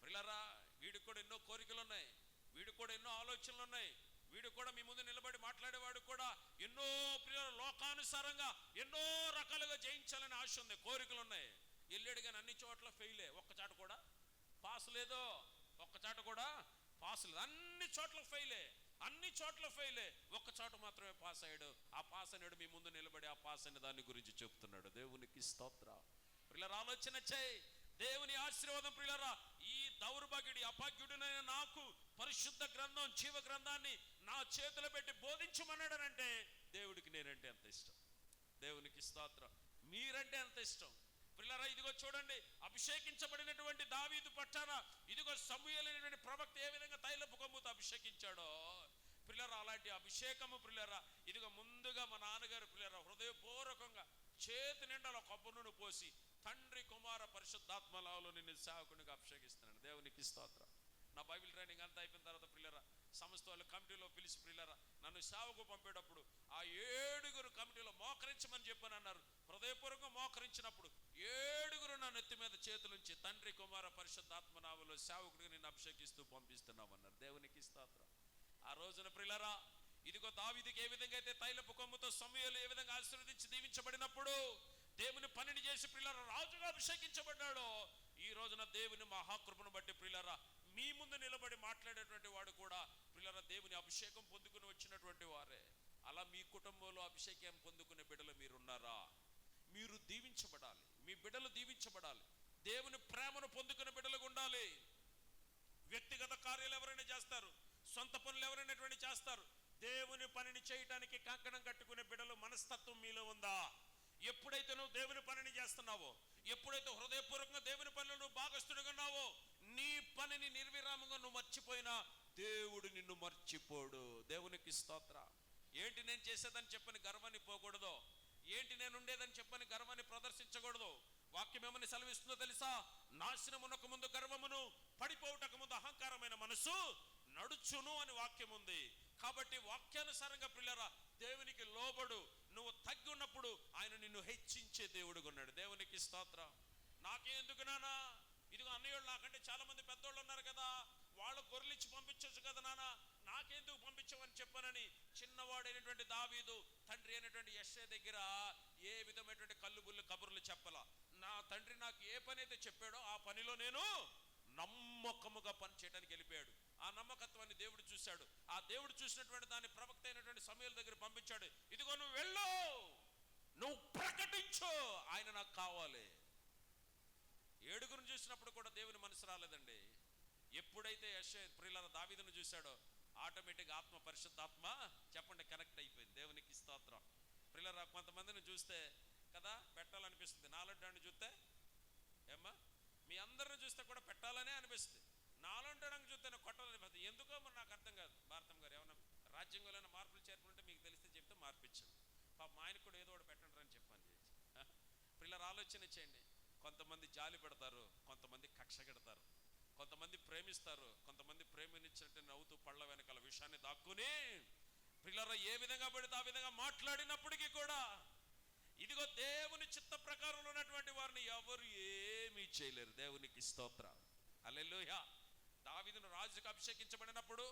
పిల్లరా వీడికి కూడా ఎన్నో కోరికలు ఉన్నాయి, వీడికి కూడా ఎన్నో ఆలోచనలు ఉన్నాయి, వీడు కూడా మీ ముందు నిలబడి మాట్లాడేవాడు కూడా ఎన్నో ప్రియుల లోకానుసారంగా ఎన్నో రకాలుగా జయించాలని ఆశ ఉంది, కోరికలు ఉన్నాయి. వెళ్ళాడు కానీ అన్ని చోట్ల ఫెయిలే, ఒక్క చాట కూడా పాస్ లేదు, ఒక్క చాట కూడా పాస్ లేదు, అన్ని చోట్ల ఫెయిలే, అన్ని చోట్ల ఫెయిలే, ఒక్క చోట మాత్రమే పాస్ అయ్యాడు. ఆ పాస్ అనేడు మీ ముందు నిలబడి ఆ పాస్ అనే దాని గురించి చెప్తున్నాడు. దేవునికి స్తోత్రం. ప్రియులారా ఆలోచన చేయి. దేవుని ఆశీర్వాదం ప్రియులారా ఈ దౌర్భాగ్యుడి అభాగ్యుడినైన నాకు పరిశుద్ధ గ్రంథం, జీవ గ్రంథాన్ని నా చేతిలో పెట్టి బోధించమన్నాడనంటే దేవుడికి నేనంటే ఎంత ఇష్టం. దేవునికి స్తోత్రం. మీరంటే ఎంత ఇష్టం ప్రియులారా. ఇదిగో చూడండి, అభిషేకించబడినటువంటి దావీదు పట్టాన ఇదిగో సమూయేలు అనేటువంటి ప్రవక్త ఏ విధంగా తైలపు కొమ్ముతో అభిషేకించాడో ప్రియులారా, అలాంటి అభిషేకము ప్రియులారా ఇదిగో ముందుగా మా నాన్నగారు ప్రియులారా హృదయపూర్వకంగా చేతి నిండా కొబ్బరి నూనె పోసి తండ్రి, కుమార, పరిశుద్ధాత్మలో నిన్ను సేవకునిగా అభిషేకిస్తున్నాను. దేవునికి స్తోత్రం. నా బైబిల్ ట్రైనింగ్ అంతా అయిపోయిన తర్వాత ప్రియులారా సంస్థ వాళ్ళు కమిటీలో పిలిచి ప్రియులారా నన్ను సేవకు పంపేటప్పుడు ఆ 7 కమిటీలో మోకరించమని చెప్పని అన్నారు. హృదయపూర్వకంగా మోకరించినప్పుడు 7 నా నెత్తి మీద చేతులుంచి తండ్రి, కుమార, పరిశుద్ధాత్మ నామములో సేవకుడిగా నిన్ను అభిషేకిస్తూ పంపిస్తున్నామన్నారు. దేవునికి స్తోత్రం. ఆ రోజున ప్రియులారా ఇదిగో దావీదుకి ఏ విధంగా అయితే తైలపు కొమ్ముతో సమూయేలు ఏ విధంగా ఆశీర్వదించి దీవించబడినప్పుడు దేవుని పనిని చేసి ప్రియులారా రాజుగా అభిషేకించబడ్డాడో ఈ రోజున దేవుని మహాకృపను బట్టి ప్రియులారా మీ ముందు నిలబడి మాట్లాడేటువంటి వాడు కూడా ప్రియులారా దేవుని అభిషేకం పొందుకుని వచ్చినటువంటి వారే. అలా మీ కుటుంబంలో అభిషేకం పొందుకునే బిడ్డలు మీరున్నారా? మీరు దీవించబడాలి, మీ బిడ్డలు దీవించబడాలి, దేవుని ప్రేమను పొందుకునే బిడ్డలుగా ఉండాలి. వ్యక్తిగత కార్యాలు ఎవరైనా చేస్తారు, సొంత పనులు ఎవరైనా చేస్తారు, దేవుని పనిని చేయటానికి కంకణం కట్టుకునే బిడ్డలు మనస్తత్వం మీలో ఉందా? ఎప్పుడైతే నువ్వు దేవుని పనిని చేస్తున్నావో, ఎప్పుడైతే హృదయపూర్వకంగా దేవుని పనిలో నువ్వు భాగస్థుడిగా ఉన్నావో, నీ పనిని నిర్విరామంగా నువ్వు మర్చిపోయినా దేవుడు నిన్ను మర్చిపోడు. దేవునికి స్తోత్రం. ఏంటి నేను చేసేదని చెప్పని గర్వాన్ని పోకూడదు, ఏంటి నేను ఉండేదని చెప్పని గర్వాన్ని ప్రదర్శించకూడదు. వాక్యం ఏమని సెలవిస్తుందో తెలుసా? నాశనమునకు ముందు గర్వమును, పడిపోవుటకు ముందు అహంకారమైన మనసు నడుచును అని వాక్యం ఉంది. కాబట్టి వాక్యానుసారంగా ప్రియులారా దేవునికి లోబడు. నువ్వు తగ్గి ఉన్నప్పుడు ఆయన నిన్ను హెచ్చించే దేవుడుగా ఉన్నాడు. దేవునికి స్తోత్రం. నాకెందుకు నానా, ఇదిగో అన్నయ్యోళ్ళు నాకంటే చాలా మంది పెద్దోళ్ళు ఉన్నారు కదా, వాళ్ళు గొర్రెలిచ్చి పంపించవచ్చు కదా నాన్న, నాకెందుకు పంపించవని చెప్పానని చిన్నవాడైనటువంటి దావీదు తండ్రి అయినటువంటి యెషయా దగ్గర ఏ విధమైనటువంటి కల్లుబుల్లు కబుర్లు చెప్పలా. నా తండ్రి నాకు ఏ పని అయితే చెప్పాడో ఆ పనిలో నేను నమ్మకముగా పని చేయడానికి వెళ్ళిపోయాడు. ఆ నమ్మకత్వాన్ని దేవుడు చూశాడు. ఆ దేవుడు చూసినటువంటి దాన్ని ప్రవక్త అయినటువంటి సమూయేలు దగ్గర పంపించాడు. ఇదిగో నువ్వు వెళ్ళు, నువ్వు ప్రకటించు, ఆయన నాకు కావాలి. ఏడుగురిని చూసినప్పుడు కూడా దేవుని మనసు రాలేదండి. ఎప్పుడైతే యెషయా ప్రియులారా దావీదును చూశాడో ఆటోమేటిక్ ఆత్మ, పరిశుద్ధాత్మ చెప్పండి కనెక్ట్ అయిపోయింది. దేవునికి స్తోత్రం. ప్రియులారా కొంతమందిని చూస్తే కదా పెట్టాలనిపిస్తుంది. నాలంటాన్ని చూస్తే ఏమ్మా మీ అందరిని చూస్తే కూడా పెట్టాలనే అనిపిస్తుంది. నాలంటాడానికి చూస్తే కొట్టాలనిపిస్తుంది. ఎందుకో మరి నాకు అర్థం కాదు. భారతం గారు ఏమన్నా రాజ్యాంగంలో మార్పులు చేర్పుంటే మీకు తెలిస్తే చెప్తే మార్పించాను. పాప ఆయనకు కూడా ఏదో ఒకటి పెట్టండి అని చెప్పాను. ప్రియులారా ఆలోచన చేయండి. కొంతమంది జాలి పెడతారు, కొంతమంది కక్ష కడతారు, కొంతమంది ప్రేమిస్తారు, కొంతమంది ప్రేమించినట్టు నవ్వుతూ పళ్ళ వెనకాల విషయాన్ని దాక్కుని ప్రియులారా ఏ విధంగా పడితే ఆ విధంగా మాట్లాడినప్పటికీ కూడా ఇదిగో దేవుని చిత్త ప్రకారంలో ఉన్నటువంటి వారిని ఎవరు ఏమీ చేయలేరు. దేవునికి స్తోత్రం. హల్లెలూయా. దావీదును రాజుకు అభిషేకించబడినప్పుడు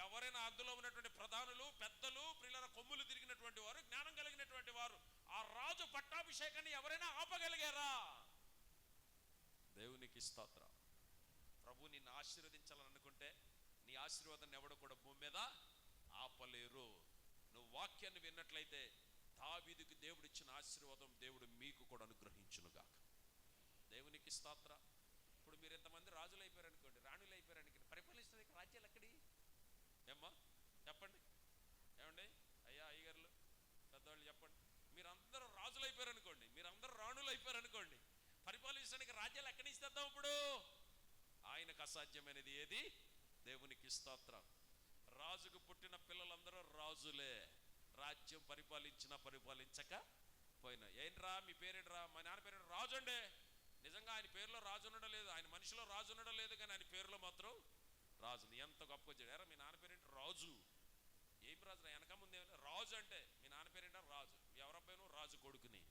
ఎవరైనా అందులో ఉన్నటువంటి ప్రధానులు, పెద్దలు, ప్రియులారా కొమ్ములు తిరిగినటువంటి వారు, జ్ఞానం కలిగినటువంటి వారు ఆ రాజు పట్టాభిషేకాన్ని ఎవరైనా ఆపగలిగారా? దేవునికి స్తోత్రం. ప్రభు నిన్ను ఆశీర్వదించాలని అనుకుంటే నీ ఆశీర్వాదాన్ని ఎవడు కూడా భూమి మీద ఆపలేరు. నువ్వు వాక్యాన్ని విన్నట్లయితే దావీదుకు దేవుడు ఇచ్చిన ఆశీర్వాదం దేవుడు మీకు కూడా అనుగ్రహించునుగాక. దేవునికి స్తోత్రం. ఇప్పుడు మీరు ఎంతమంది రాజులు అయిపోయారు అనుకోండి, రాణులు అయిపోయారు అనుకోండి, పరిపాలిస్తుంది రాజ్యాలు ఎక్కడి ఏమ్మా చెప్పండి. ఏమండి అయ్యా అయ్యగారులు పెద్దవాళ్ళు చెప్పండి. మీరందరూ రాజులు అయిపోయారు అనుకోండి, మీరందరూ రాణులు అయిపోయారు అనుకోండి, పరిపాలించడానికి రాజ్యాలు ఎక్కడి నుంచి తెద్దాం? ఇప్పుడు ఆయనకు అసాధ్యమైనది ఏది? దేవునికి స్తోత్రం. రాజుకు పుట్టిన పిల్లలందరూ రాజులే. రాజ్యం పరిపాలించినా పరిపాలించక పోయినా. ఏంట్రా మీ పేరేంట్రా? మా నాన్న పేరు రాజు అండే. నిజంగా ఆయన పేరులో రాజు ఉండడం లేదు, ఆయన మనిషిలో రాజు ఉండడం లేదు, కానీ ఆయన పేరులో మాత్రం రాజు. ఎంత గొప్ప వచ్చాడు. మీ నాన్న పేరేంటి? రాజు. ఏం రాజు? వెనక ముందే రాజు అంటే మీ నాన్న పేరేంట? రాజు. ఎవరబ్బాయి? రాజు కొడుకుని.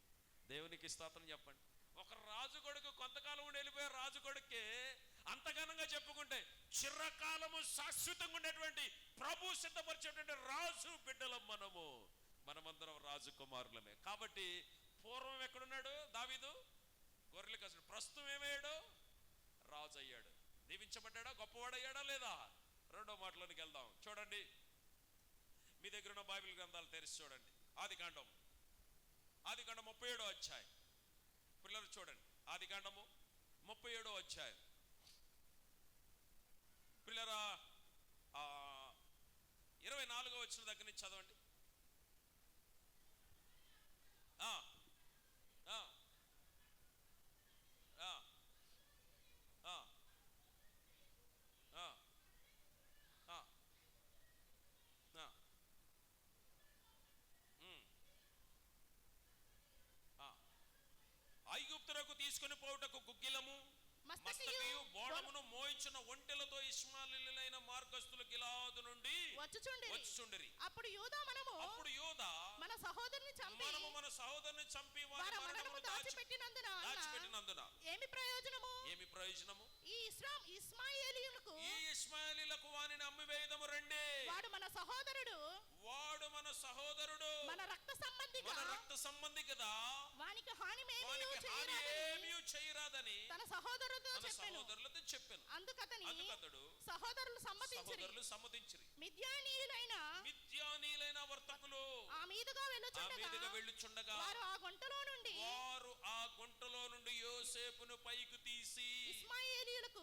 దేవునికి స్తోత్రం చెప్పండి. ఒక రాజు కొడుకు కొంతకాలం ఉండి వెళ్ళిపోయే రాజు కొడుకే అంతగానంగా చెప్పుకుంటే చిరకాలము శాశ్వతంగా ఉండేటువంటి ప్రభు సిద్ధపరిచేటువంటి రాజు బిడ్డలం మనమందరం రాజు కుమారులమే. కాబట్టి పూర్వం ఎక్కడున్నాడు దావీదు? గొర్రెలు కాసుడు. ప్రస్తుతం ఏమయ్యాడు? రాజు అయ్యాడు. దీవించబడ్డాడా? గొప్పవాడయ్యాడా లేదా? రెండో మాటలోనికి వెళ్దాం. చూడండి, మీ దగ్గర ఉన్న బైబిల్ గ్రంథాలు తెరిచి చూడండి. ఆదికాండం 37వ అధ్యాయం. పిల్లలు చూడండి, ఆదికాండము 37వ అధ్యాయం. పిల్లరా 24వ వచనం దగ్గర నుంచి చదవండి. ఐగుప్తులకు తీసుకుని పోవుటకు గుగ్గిలము మస్తకియు బోళమును మోయించిన ఒంటెలతో ఇష్మాయేలీయులైన మార్గస్తులు గిలాదు నుండి వచ్చుచుండిరి. అప్పుడు యూదా మన సహోదరుని చంపి వారి మరణమును దాచిపెట్టినందున ఏమి ప్రయోజనము? ఈ ఇష్మాయేలీయులకు వానిని అమ్మివేయదము రండి. వాడు మన సహోదరుడు మన రక్త సంబంధి కదా, వానికి హాని చేయరాదని తన సహోదరులతో చెప్పాను. అందుకతడు సహోదరులు సమ్మతించిరి. మిద్యానీయులైన వర్తకులు ఆ మీదుగా వెళ్ళుచుండగా వారు ఆ గుంటలో నుండి యోసేపును పైకి తీసి ఇష్మాయేలీయులకు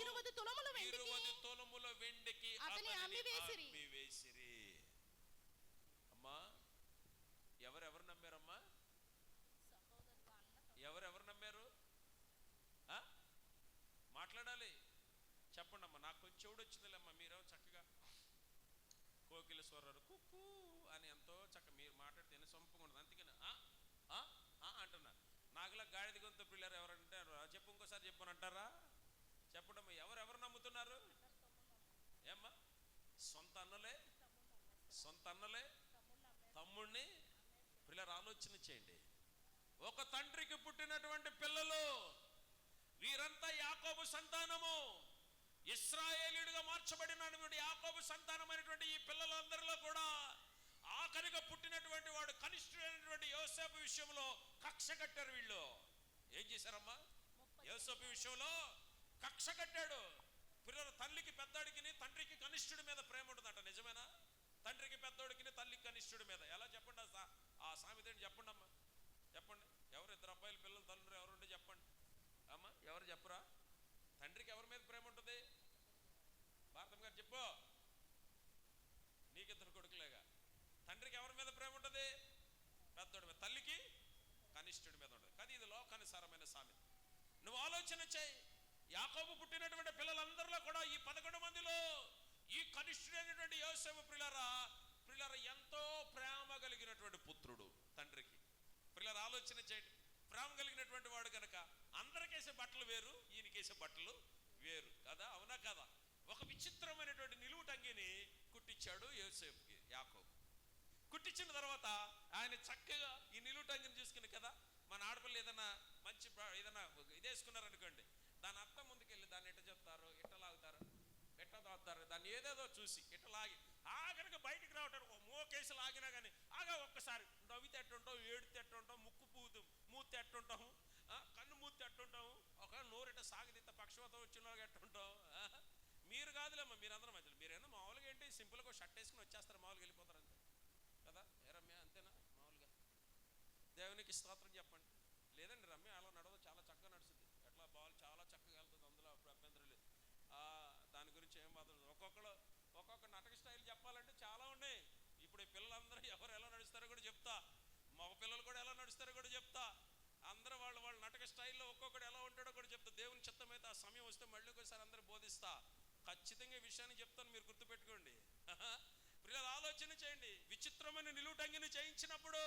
20 తులముల వెండికి అతని అమ్మివేసిరి. అమ్మా ఎవరెవరు నమ్మారమ్మా? ఎవరెవరు నమ్మారు? మాట్లాడాలి, చెప్పండి అమ్మా. నాకు కొంచెం చెవుడు వచ్చిందిలేమ్మా. మీరు చక్కగా కోకిల స్వరాలు కుక్కు అని ఎంతో చక్కగా మీరు మాట్లాడితే సొంపగా ఉండదు. అందుకని అంటున్నారు. నాకులా గాడిద గొంతు పిల్లలు ఎవరంటారు? చెప్పు, ఇంకోసారి చెప్పను అంటారా? చెప్పండమ్మా. ఎవరెవరు నమ్ముతున్నారు? ఏమ్మా, సొంత అన్నలే తమ్ముడిని. పిల్లలు ఆలోచన చేయండి. ఒక తండ్రికి పుట్టినటువంటి పిల్లలు వీరంతా యాకోబు సంతానము, ఇశ్రాయేలీయుడిగా మార్చబడినటువంటి యాకోబు సంతానమైనటువంటి ఈ పిల్లలందరిలో కూడా ఆఖరిగా పుట్టినటువంటి వాడు కనిష్ఠుడైనటువంటి యోసేపు విషయంలో కక్ష కట్టారు. వీళ్ళు ఏం చేశారమ్మా? యోసేపు విషయంలో కక్ష కట్టాడు. పిల్లల తల్లికి పెద్దోడికి తండ్రికి కనిష్ఠుడి మీద ప్రేమ ఉంటుందంట, నిజమేనా? తండ్రికి పెద్దోడికి తల్లికి కనిష్ఠుడి మీద ఎలా? చెప్పండి ఆ సామెత ఏంటి? చెప్పండి అమ్మా, చెప్పండి. ఎవరు ఇద్దరు అబ్బాయిల పిల్లలు తల్లి ఎవరుంటే చెప్పండి అమ్మా. ఎవరు చెప్పరా? తండ్రికి ఎవరి మీద ప్రేమ ఉంటుంది? భారతం గారు చెప్పు. నీకిద్దరు కొడుకులేగా. తండ్రికి ఎవరి మీద ప్రేమ ఉంటుంది? పెద్దోడి మీద. తల్లికి కనిష్ఠుడి మీద ఉంటుంది. కానీ ఇది లోకానుసారమైన సామెత. నువ్వు ఆలోచన చేయి. యాకోబు పుట్టినటువంటి పిల్లలందరిలో కూడా ఈ 11 మందిలో ఈ కనిష్ఠుడైనటువంటి యోసేపు ప్రియులారా ఎంతో ప్రేమ కలిగినటువంటి పుత్రుడు తండ్రికి. ప్రియులారా ఆలోచన చేయండి. ప్రేమ కలిగినటువంటి వాడు కనుక అందరికేసే బట్టలు వేరు, ఈయనకేసే బట్టలు వేరు కదా, అవునా కదా? ఒక విచిత్రమైనటువంటి నిలువుటంగిని కుట్టించాడు యోసేపుకి యాకోబు. కుట్టించిన తర్వాత ఆయన చక్కగా ఈ నిలువుటంగిని చూసుకుని కదా, మన ఆడపిల్ల ఏదైనా మంచి ఏదైనా ఇదేసుకున్నారనుకోండి, దాని అర్థం ముందుకెళ్ళి దాన్ని ఎట్ట చెప్తారు, ఎట్ట లాగుతారు, ఎట్ట దాస్తారు, దాన్ని ఏదేదో చూసి ఎట్ట లాగి ఆఖరికి బయటికి రావటానికి మోకేసి లాగినా కానీ ఒక్కసారి నవ్వితే ఎట్టుంటాం, ఏడితే ఎట్టుంటాం, మూతి ఎట్టుంటాము, కన్ను మూతి ఎట్టుంటాము, ఒక నోరెట సాగిదింత పక్షవాతం వచ్చిన వాళ్ళకి ఎట్టుంటాం. మీరు కాదులేమ్మా, మీరందరూ మధ్యలో మీరేమో మామూలుగా ఏంటి సింపుల్గా షర్ట్ వేసుకుని వచ్చేస్తారు, మామూలుగా వెళ్ళిపోతారు అంతే కదా. ఏ రమ్య అంతేనా? మామూలుగా దేవునికి స్తోత్రం చెప్పండి. లేదండి రమ్య అలా నడవదు, చాలా చక్కగా నడుస్తుంది, ఎట్లా బాల్ చాలా చక్కగా వెళ్తుంది, అందులో అప్పుడు అభ్యంతరం లేదు. దాని గురించి ఏం బాధ. ఒక్కొక్క నటక స్టైల్ చెప్పాలంటే చాలా ఉన్నాయి. ఇప్పుడు ఈ పిల్లలందరూ ఎవరు ఎలా నడుస్తారో కూడా చెప్తా, మగ పిల్లలు కూడా ఎలా నడుస్తారో కూడా చెప్తా. అందరూ వాళ్ళ నటక స్టైల్లో ఒక్కొక్కడు ఎలా ఉంటాడో కూడా చెప్తా. దేవుని చిత్తమైతే ఆ సమయం వస్తే మళ్ళీ ఒకసారి అందరూ బోధిస్తా. ఖచ్చితంగా ఈ విషయాన్ని చెప్తాను, మీరు గుర్తుపెట్టుకోండి. పిల్లలు ఆలోచన చేయండి. విచిత్రమైన నిలువుటంగిని చేయించినప్పుడు,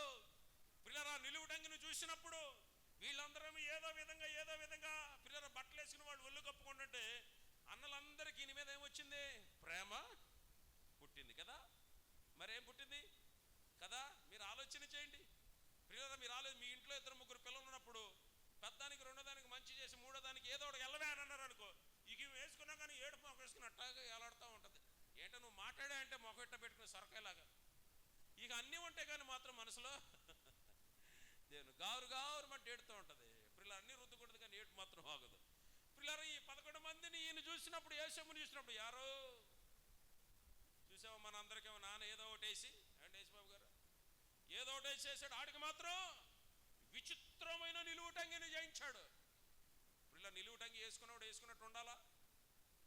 పిల్లలు ఆ నిలువుటంగిని చూసినప్పుడు వీళ్ళందరం ఏదో విధంగా పిల్లలు బట్టలు వేసుకుని వాళ్ళు ఒళ్ళు కప్పుకుంటుంటే అన్నలందరికీ ఈయన మీద ఏమొచ్చింది? ప్రేమ పుట్టింది కదా. మరేం పుట్టింది కదా? మీరు ఆలోచన చేయండి. పిల్లలు మీరు మీ ఇంట్లో 2-3 పిల్లలు ఉన్నప్పుడు పెద్దానికి, రెండోదానికి మంచి చేసి, మూడోదానికి ఏదో ఒకటి ఎల్లవే అని అన్నారు అనుకో, ఇక వేసుకున్నా కానీ ఏడు మొక్క వేసుకుని అట్టాగా ఎలాడుతూ ఉంటుంది. ఏంటో నువ్వు మాట్లాడే అంటే మొక్క ఇట్ట పెట్టుకుని సొరకాయలాగా. ఇక అన్నీ ఉంటాయి కానీ మాత్రం మనసులో దేవుని గారు మంట ఏడుతూ ఉంటుంది. పిల్లలు అన్నీ రుద్దుకుంటుంది కానీ ఏడు మాత్రం ఆగదు. పిల్లలు ఈ 11 మందిని ఈయన చూసినప్పుడు, యేసయ్యను చూసినప్పుడు యారో చూసావా, మన అందరికేమో నాన్న ఏదో ఒకటి వేసి, అంటే యేసుబాబు గారు ఏదో ఒకటి వేసేసాడు, ఆడికి మాత్రం విచిత్రమైన నిలువుటంగిని జయించాడు. పిల్ల నిలువుటంగి వేసుకున్నట్టు ఉండాలా,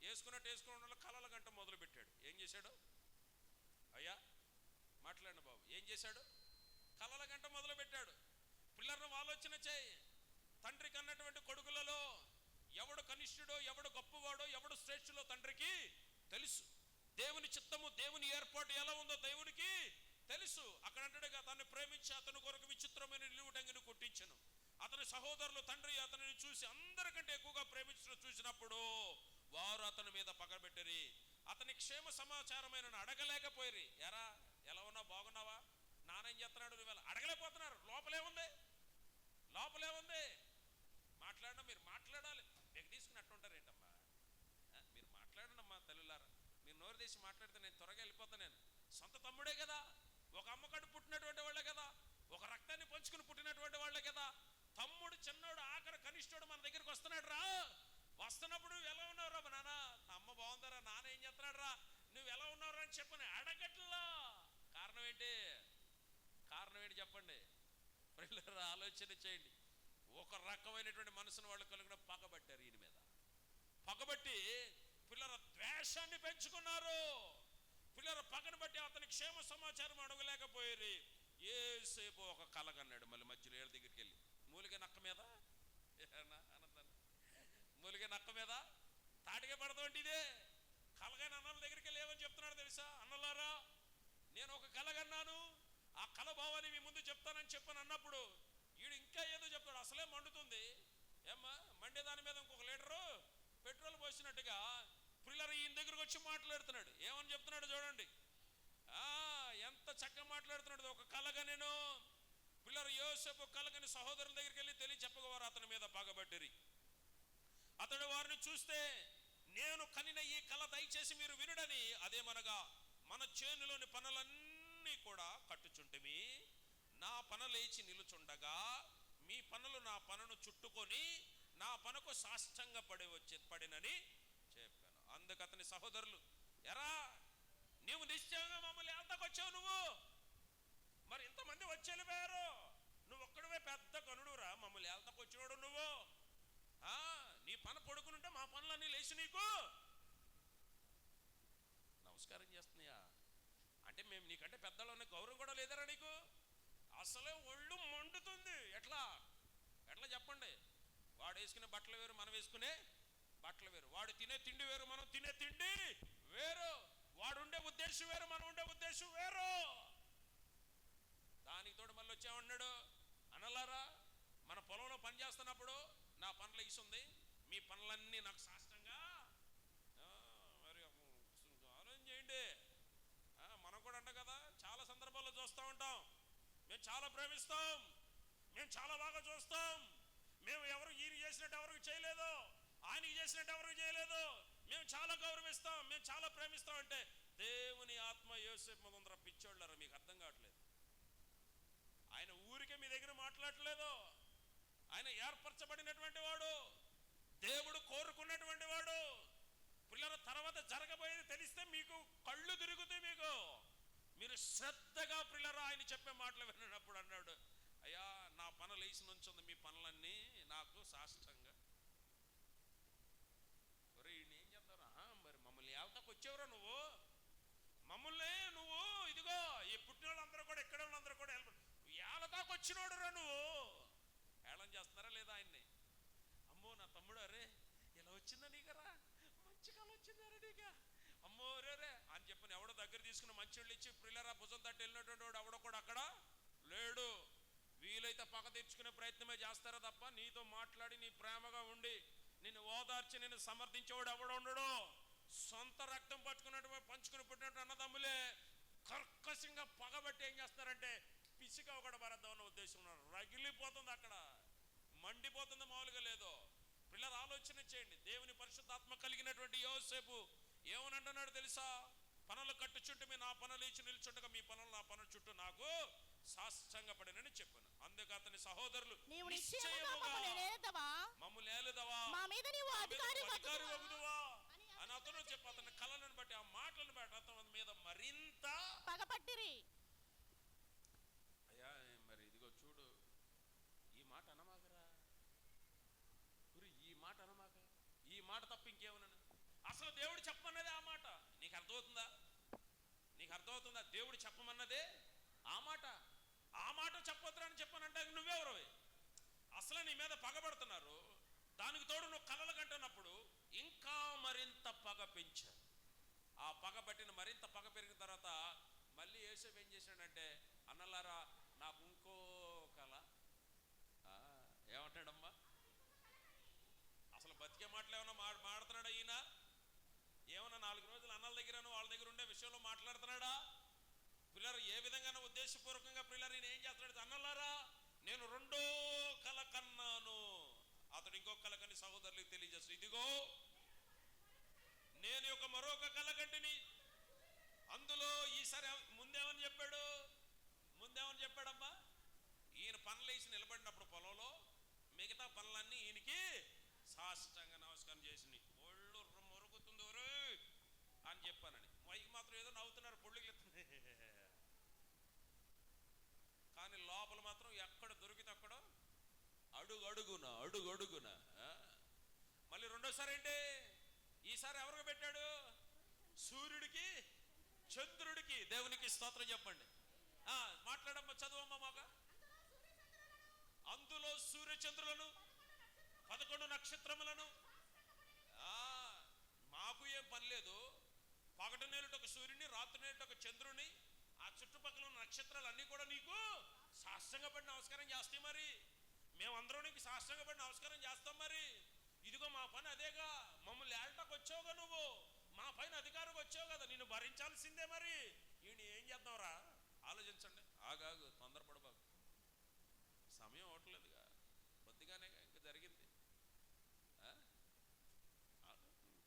వేసుకుని ఉండాలి. కలల గంట మొదలు పెట్టాడు. ఏం చేశాడు? అయ్యా మాట్లాడిన బాబు, ఏం చేశాడు? కలల గంట మొదలు పెట్టాడు. పిల్లలను ఆలోచన చేయి. తండ్రికి అన్నటువంటి కొడుకులలో ఎవడు కనిష్ఠుడో, ఎవడు గొప్పవాడో, ఎవడు శ్రేష్ఠులో తండ్రికి తెలుసు. దేవుని చిత్తము, దేవుని ఏర్పాటు ఎలా ఉందో దేవునికి తెలుసు. అక్కడ అంటాడుగా, తను ప్రేమించి అతని కొరకు విచిత్రమైన నిలువుటంగిని కొట్టించను. అతని సహోదరులు తండ్రి అతనిని చూసి అందరికంటే ఎక్కువగా ప్రేమించడం చూసినప్పుడు వారు అతని మీద పగబెట్టరి. అతని క్షేమ సమాచారమైన అడగలేకపోయి, ఎలా ఉన్నావు, బాగున్నావా, నానేం చేస్తున్నాడు, నువ్వు అడగలేకపోతున్నారు. లోపలే ఉంది మాట్లాడడం. మీరు మాట్లాడాలి, తీసుకున్నట్టు ఉంటారు ఏంటమ్మా? మీరు మాట్లాడండి అమ్మా తల్లులారా. మీరు నోరు తీసి మాట్లాడితే నేను త్వరగా వెళ్ళిపోతాను. నేను సొంత తమ్ముడే కదా, ఒక అమ్మకడు పుట్టినటువంటి వాళ్ళే కదా, ఒక రక్తాన్ని పంచుకుని పుట్టినటువంటి వాళ్ళే కదా. తమ్ముడు చిన్నోడు ఆఖరి కనిష్ఠుడు మన దగ్గరికి వస్తున్నాడు రా. వస్తున్నప్పుడు నువ్వు ఎలా ఉన్నావురా నాన్న, అమ్మ బాగుందరా, నాన్న ఏం చేస్తున్నాడు రా, నువ్వు ఎలా ఉన్నావురా అని చెప్పని అడగట్లా. కారణం ఏంటి చెప్పండి? ఆలోచన చేయండి. ఒక రకమైనటువంటి మనసును వాళ్ళు కలిగిన పగబట్టారు. ఈయన మీద పగబట్టి పిల్లల ద్వేషాన్ని పెంచుకున్నారు. పిల్లల పగను బట్టి అతని క్షేమ సమాచారం అడగలేకపోయారు. ఏసేపు ఒక కలగన్నాడు. మళ్ళీ మధ్యలో ఏళ్ళ దగ్గరికి వెళ్ళి మూలిగే నక్క మీద తాటిగా పడతాంటే ఇదే కలగని అన్నల దగ్గరికి వెళ్ళి ఏమని చెప్తున్నాడు తెలుసా? అన్నలారా, నేను ఒక కలగన్నాను, ఆ కల భావాన్ని మీ ముందు చెప్తానని చెప్పని అన్నప్పుడు వీడు ఇంకా ఏదో చెప్తాడు. అసలే మండుతుంది, ఏమ్మా మండే దాని మీద ఇంకొక లీటరు పెట్రోల్ పోసినట్టుగా పిల్లలు ఈయన దగ్గరకు వచ్చి మాట్లాడుతున్నాడు. ఏమని చెప్తున్నాడు చూడండి. ఎంత చక్కగా మాట్లాడుతున్నాడు. ఒక కలగా నేను పిల్లలు యోసేపు కలగని సహోదరుల దగ్గరికి వెళ్ళి తెలియ చెప్పగవారు అతని మీద పగబట్టిరి. అతడు వారిని చూస్తే, నేను కనిన ఈ కల దయచేసి మీరు వినుడని, అదేమనగా మన చేనులోని పనులన్నీ కూడా కట్టుచుంటిమి. నా పన లేచి నిలుచుండగా మీ పనులు నా పనును చుట్టుకొని నా పనకు సాష్టంగ పడినని చెప్పాను. అందుకు అతని సహోదరులు, ఎరా నీవు నిశ్చయంగా మమ్మల్ని ఎంతకొచ్చావు, నువ్వు మరి ఇంతమంది వచ్చేళ్ళిపోయారు, నువ్వు ఒక్కడవే పెద్ద కనుడురా, మమ్మల్ని ఎంతకొచ్చినాడు నువ్వు, నీ పని పడుకునుంటే మా పనులన్నీ లేచి నీకు నమస్కారం చేస్తున్నాయా అంటే మేము నీకంటే పెద్దలు గౌరవం కూడా లేదరా నీకు? అసలే ఒళ్ళు మండుతుంది. ఎట్లా చెప్పండి. వాడు వేసుకునే బట్టలు వేరు, మనం వేసుకునే బట్టలు వేరు. వాడు తినే తిండి వేరు, మనం తినే తిండి వేరు. వాడు ఉండే ఉద్దేశం వేరు, మనం ఉండే ఉద్దేశం వేరు. దానికి తోడు మళ్ళీ వచ్చామన్నాడు, అనలారా మన పొలంలో పని చేస్తున్నప్పుడు నా పనులు ఇస్తుంది, మీ పనులన్నీ నాకు సాష్టంగా మరి ఆలోచన చేయండి. మనం కూడా అంట కదా, చాలా సందర్భాల్లో చూస్తూ ఉంటాం, మేము చాలా ప్రేమిస్తాం, మేము చాలా బాగా చూస్తాం, మేము ఎవరు ఈయన చేసినట్టు ఎవరికి చేయలేదు, ఆయనకి చేసినట్టు ఎవరికి చేయలేదు, మేము చాలా గౌరవిస్తాం, మేము చాలా ప్రేమిస్తాం అంటే దేవుని ఆత్మ యోసేపు ముందర పిచ్చోళ్ళారా, మీకు అర్థం కావట్లేదు. ఆయన ఊరికే మీ దగ్గర మాట్లాడట్లేదు. ఆయన ఏర్పరచబడినటువంటి వాడు, దేవుడు కోరుకున్నటువంటి వాడు. పిల్లల తర్వాత జరగబోయేది తెలిస్తే మీకు కళ్ళు తిరుగుతాయి. మీరు శ్రద్ధగా పిల్లరా ఆయన చెప్పే మాటలు విన్నప్పుడు అన్నాడు, అయ్యా నా పనులు వేసి నుంచుంది, మీ పనులన్నీ నాకు సాష్టంగా. ఒరే ఈయన ఏం చెప్తారా, మరి మమ్మల్ని ఏళ్తాకు వచ్చేవరా నువ్వు, మమ్మల్ని నువ్వు ఇదిగో ఈ పుట్టిన వాళ్ళందరూ కూడా ఎక్కడ వాళ్ళందరూ కూడా ఏళ్ళతాకు వచ్చినోడు రా నువ్వు. ఏళం చేస్తున్నారా లేదా ఆయన్ని? అమ్మో నా తమ్ముడు, అరే ఇలా వచ్చిందా నీకరా, మంచి కాలం వచ్చిందారా నీక, అమ్మో రే అని చెప్పని ఎవడో దగ్గర తీసుకుని మంచిళ్ళు ఇచ్చి పిల్లరా భుజం తట్టి వెళ్ళినటువంటి వాడు ఎవడో కూడా అక్కడ లేడు. వీలైతే పగ తీర్చుకునే ప్రయత్నమే చేస్తారా తప్ప నీతో మాట్లాడి నీ ప్రేమగా ఉండి నిన్ను ఓదార్చి నిన్ను సమర్థించేవాడు ఎవడో ఉండడు. సొంత రక్తం పంచుకుని పుట్టినట్టు అన్నదమ్ములే కర్కశంగా పగబట్టి ఏం చేస్తారంటే పిసిగా ఒకటి భరద్దామన్న ఉద్దేశం ఉన్నారు. రగిలిపోతుంది, అక్కడ మండిపోతుంది, మామూలుగా లేదు. పిల్లలు ఆలోచన చేయండి. దేవుని పరిశుద్ధాత్మ కలిగినటువంటి యోసేపు ఏమనంటున్నాడు తెలుసా? పనులు కట్టుచుంటే మీ నా పనులు ఇచ్చి నిల్చుండగా మీ పనులు నా పనుల చుట్టూ నాకు సాష్టంగపడినని చెప్పాను. అందుకు అతని సహోదరులు, మమ్మల్ని ఏలుదవా, అధికారి వగుదువా అని అతను చెప్పి అతని కళలను బట్టి ఆ మాటలను బట్టి అతని మీద మరింత పగపట్టిరి. అయ్యా మరి ఇదిగో చూడు, ఈ మాట అనమాకరా, ఈ మాట అనమాక, ఈ మాట తప్ప ఇంకేమన్నా అసలు దేవుడు చెప్పమన్నదే ఆ మాట. నీకు అర్థమవుతుందా? దేవుడు చెప్పమన్నదే ఆ మాట. ఆ మాట చెప్పొద్దురా అని చెప్పానంటే నువ్వెవరవి? అసలు నీ మీద పగబడుతున్నారు, దానికి తోడు నువ్వు కలలు కంటున్నప్పుడు ఇంకా మరింత పగ పెంచారు. ఆ పగ పట్టిన మరింత పగ పెరిగిన తర్వాత మళ్ళీ యోసేపు ఏం చేశాడంటే, అన్నలారా నాకు ఇంకో కళ. ఏమంటాడమ్మా? అసలు బతికే మాటలు ఏమన్నా మాడుతున్నాడా ఈయన? ఏమన్నా 4 రోజులు అన్నల దగ్గర వాళ్ళ దగ్గర ఉండే విషయంలో మాట్లాడుతున్నాడా? పిల్లలు ఏ విధంగా ఉద్దేశపూర్వకంగా పిల్లలు ఈయన ఏం చేస్తున్నాడు? అన్నలారా నేను 2వ కల కన్నాను. అతడు ఇంకో కల కని సహోదరులకు తెలియజేస్తాడు, ఇదిగో నేను ఒక మరొక కల కంటిని. అందులో ఈసారి ముందేమని చెప్పాడమ్మా? ఈయన పనులు వేసి నిలబడినప్పుడు పొలంలో మిగతా పనులన్నీ ఈయనకి సాష్టంగా నమస్కారం చేసినాయి. ఒళ్ళు మొరుగుతుంది ఒరే అని చెప్పానని. మైకి మాత్రం ఏదో నవ్వుతున్నారు, పొళ్ళుకి కానీ లోపల మాత్రం ఎక్కడ దొరికితే అక్కడ అడుగడుగున. మళ్ళీ రెండోసారి ఏంటి? ఈసారి ఎవరికి పెట్టాడు? సూర్యుడికి చంద్రుడికి. దేవునికి స్తోత్రం చెప్పండి. మాట్లాడమ్మా, చదువమ్మా మాక. అందులో సూర్య చంద్రులను 11 నక్షత్రములను. మాకు ఏం పని లేదు, పగట నేలుట ఒక సూర్యుని, రాత్రి నేలుట ఒక చంద్రుని, ఆ చుట్టుపక్కల ఉన్న నక్షత్రాలు అన్ని కూడా నీకు సాష్టంగా పడి నమస్కారం చేస్తాయి. మరి మేమందరం నీకు సాష్టంగా పడి నమస్కారం చేస్తాం. మరి ఇదిగో మా పని అదేగా, మమ్మల్ని ఏళ్ళటాకు వచ్చావుగా నువ్వు, మా పైన అధికారం వచ్చావు కదా, నిన్ను భరించాల్సిందే. మరి ఈయన ఏం చేద్దాంరా? ఆలోచించండి. ఆగాగు, తొందరపడబాకు. సమయం అవట్లేదుగా, కొద్దిగానే ఇంకా జరిగింది.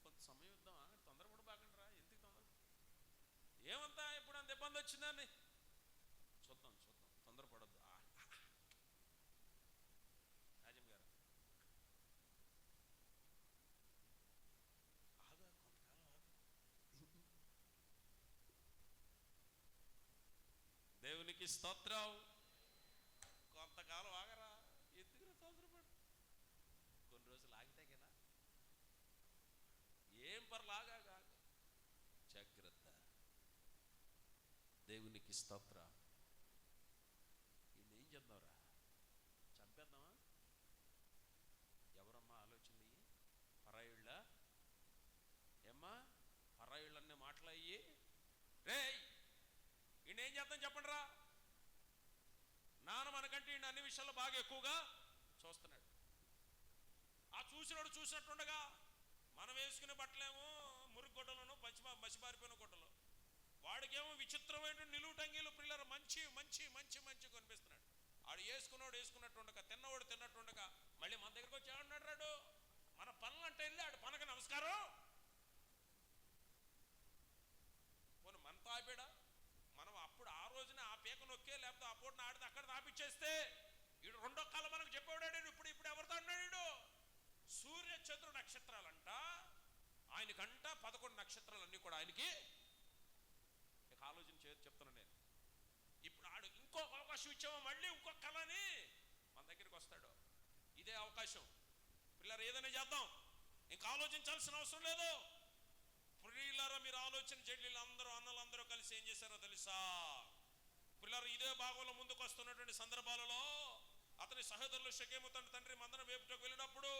కొంత సమయం ఇద్దామా? తొందరపడబాకండి రా. ఎందుకు తొందర? ఏమంతా ఇప్పుడు అంత ఇబ్బంది వచ్చిందని చూద్దాం, తొందరపడద్దు. రాజం గారు ఆగా, కొంతకాలం ఆగు. దేవునికి స్తోత్రం. కొంతకాలం ఆగరా. ఎందుకు తొందరపడు? కొన్ని రోజులు ఆగితే కదా ఏం పర్లాగా. జాగ్రత్త. దేవునికి స్తోత్రం. ఈయన ఏం చేద్దాంరా? చంపేద్దామా? ఎవరమ్మా ఆలోచన? పరాయిళ్ళ ఏమ్మా? పరాయిళ్ళన్నీ మాట్లాయి రే. ఈయన ఏం చేద్దాం చెప్పండి రా. నాన్న మనకంటే ఈయన అన్ని విషయాల్లో బాగా ఎక్కువగా చూస్తున్నాడు. ఆ చూసినాడు చూసినట్టుండగా మనం వేసుకునే బట్టలేమో మురుగు గుడ్డలను మసిబారిపోయిన గుడ్డలు, వాడికేమో విచిత్రమైన నిలువు టంగీలు పిల్లలు మంచి మంచి మంచి మంచి కనిపిస్తున్నాడు. ఆడు వేసుకున్నట్టుండగా, తిన్నవాడు తిన్నట్టుండగా మళ్ళీ మన దగ్గరకు వచ్చి ఏమన్నాడు రాడు? మన పనులు అంటే వెళ్ళి ఆడు పనక నమస్కారం. పోనీ మనతో ఆపాడా? మనం అప్పుడు ఆ రోజున ఆ పీక నొక్కే, లేకపోతే ఆ పూటను ఆడితే అక్కడ ఆపిచ్చేస్తే ఈడు రెండో కాలం మనకు చెప్పేవాడాడు. ఇప్పుడు ఎవరితో అన్నాడు? సూర్య చంద్ర నక్షత్రాలంట ఆయనకంట 11 నక్షత్రాలన్నీ కూడా ఆయనకి. ఇక ఆలోచన చెప్తున్నా నేను. ఇప్పుడు ఆడు ఇంకో అవకాశం ఇచ్చామో మళ్ళీ ఇంకొక కళని మన దగ్గరికి వస్తాడు. ఇదే అవకాశం. పిల్లలు ఏదైనా చేద్దాం, ఇంకా ఆలోచించాల్సిన అవసరం లేదు. పిల్లరా మీరు ఆలోచన చేయండి. అన్నలందరూ కలిసి ఏం చేశారో తెలుసా? పిల్లలు ఇదే భాగంలో ముందుకు వస్తున్నటువంటి సందర్భాలలో అతని సహోదరులు షెకెము తన తండ్రి మందను మేపుటకు వెళ్ళినప్పుడు,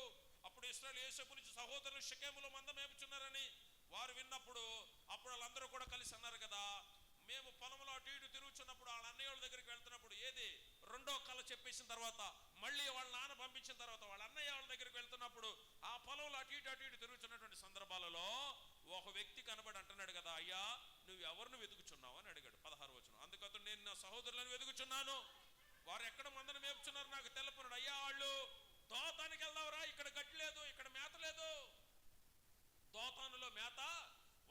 అప్పుడు ఇశ్రాయేలు యోసేపు నుంచి సహోదరులు షెకెములో మంద మేపుచున్నారని వారు విన్నప్పుడు, అప్పుడు వాళ్ళందరూ కూడా కలిసి అన్నారు కదా, మేము పొలంలో అటు ఇటు తిరుగుచున్నప్పుడు వాళ్ళ అన్నయ్య దగ్గరికి వెళ్తున్నప్పుడు, ఏది రెండో కళ చెప్పేసిన తర్వాత మళ్ళీ వాళ్ళ నాన్న పంపించిన తర్వాత వాళ్ళ అన్నయ్య వాళ్ళ దగ్గరికి వెళ్తున్నప్పుడు ఆ పొలంలో అటు ఇటు తిరుగుతున్నటువంటి సందర్భాలలో ఒక వ్యక్తి కనబడి అంటున్నాడు కదా, అయ్యా నువ్వు ఎవరిని వెతుకుచున్నావు అని అడిగాడు. 16వ వచనం. అందుకని నేను నా సహోదరులను వెతుకుచున్నాను, వారు ఎక్కడ మందను మేపుచున్నారు నాకు తెలుపున్నాడు. అయ్యా వాళ్ళు దోతానికి వెళ్దావురా, ఇక్కడ గడ్డి లేదు, ఇక్కడ మేత లేదు, దోతానులో మేత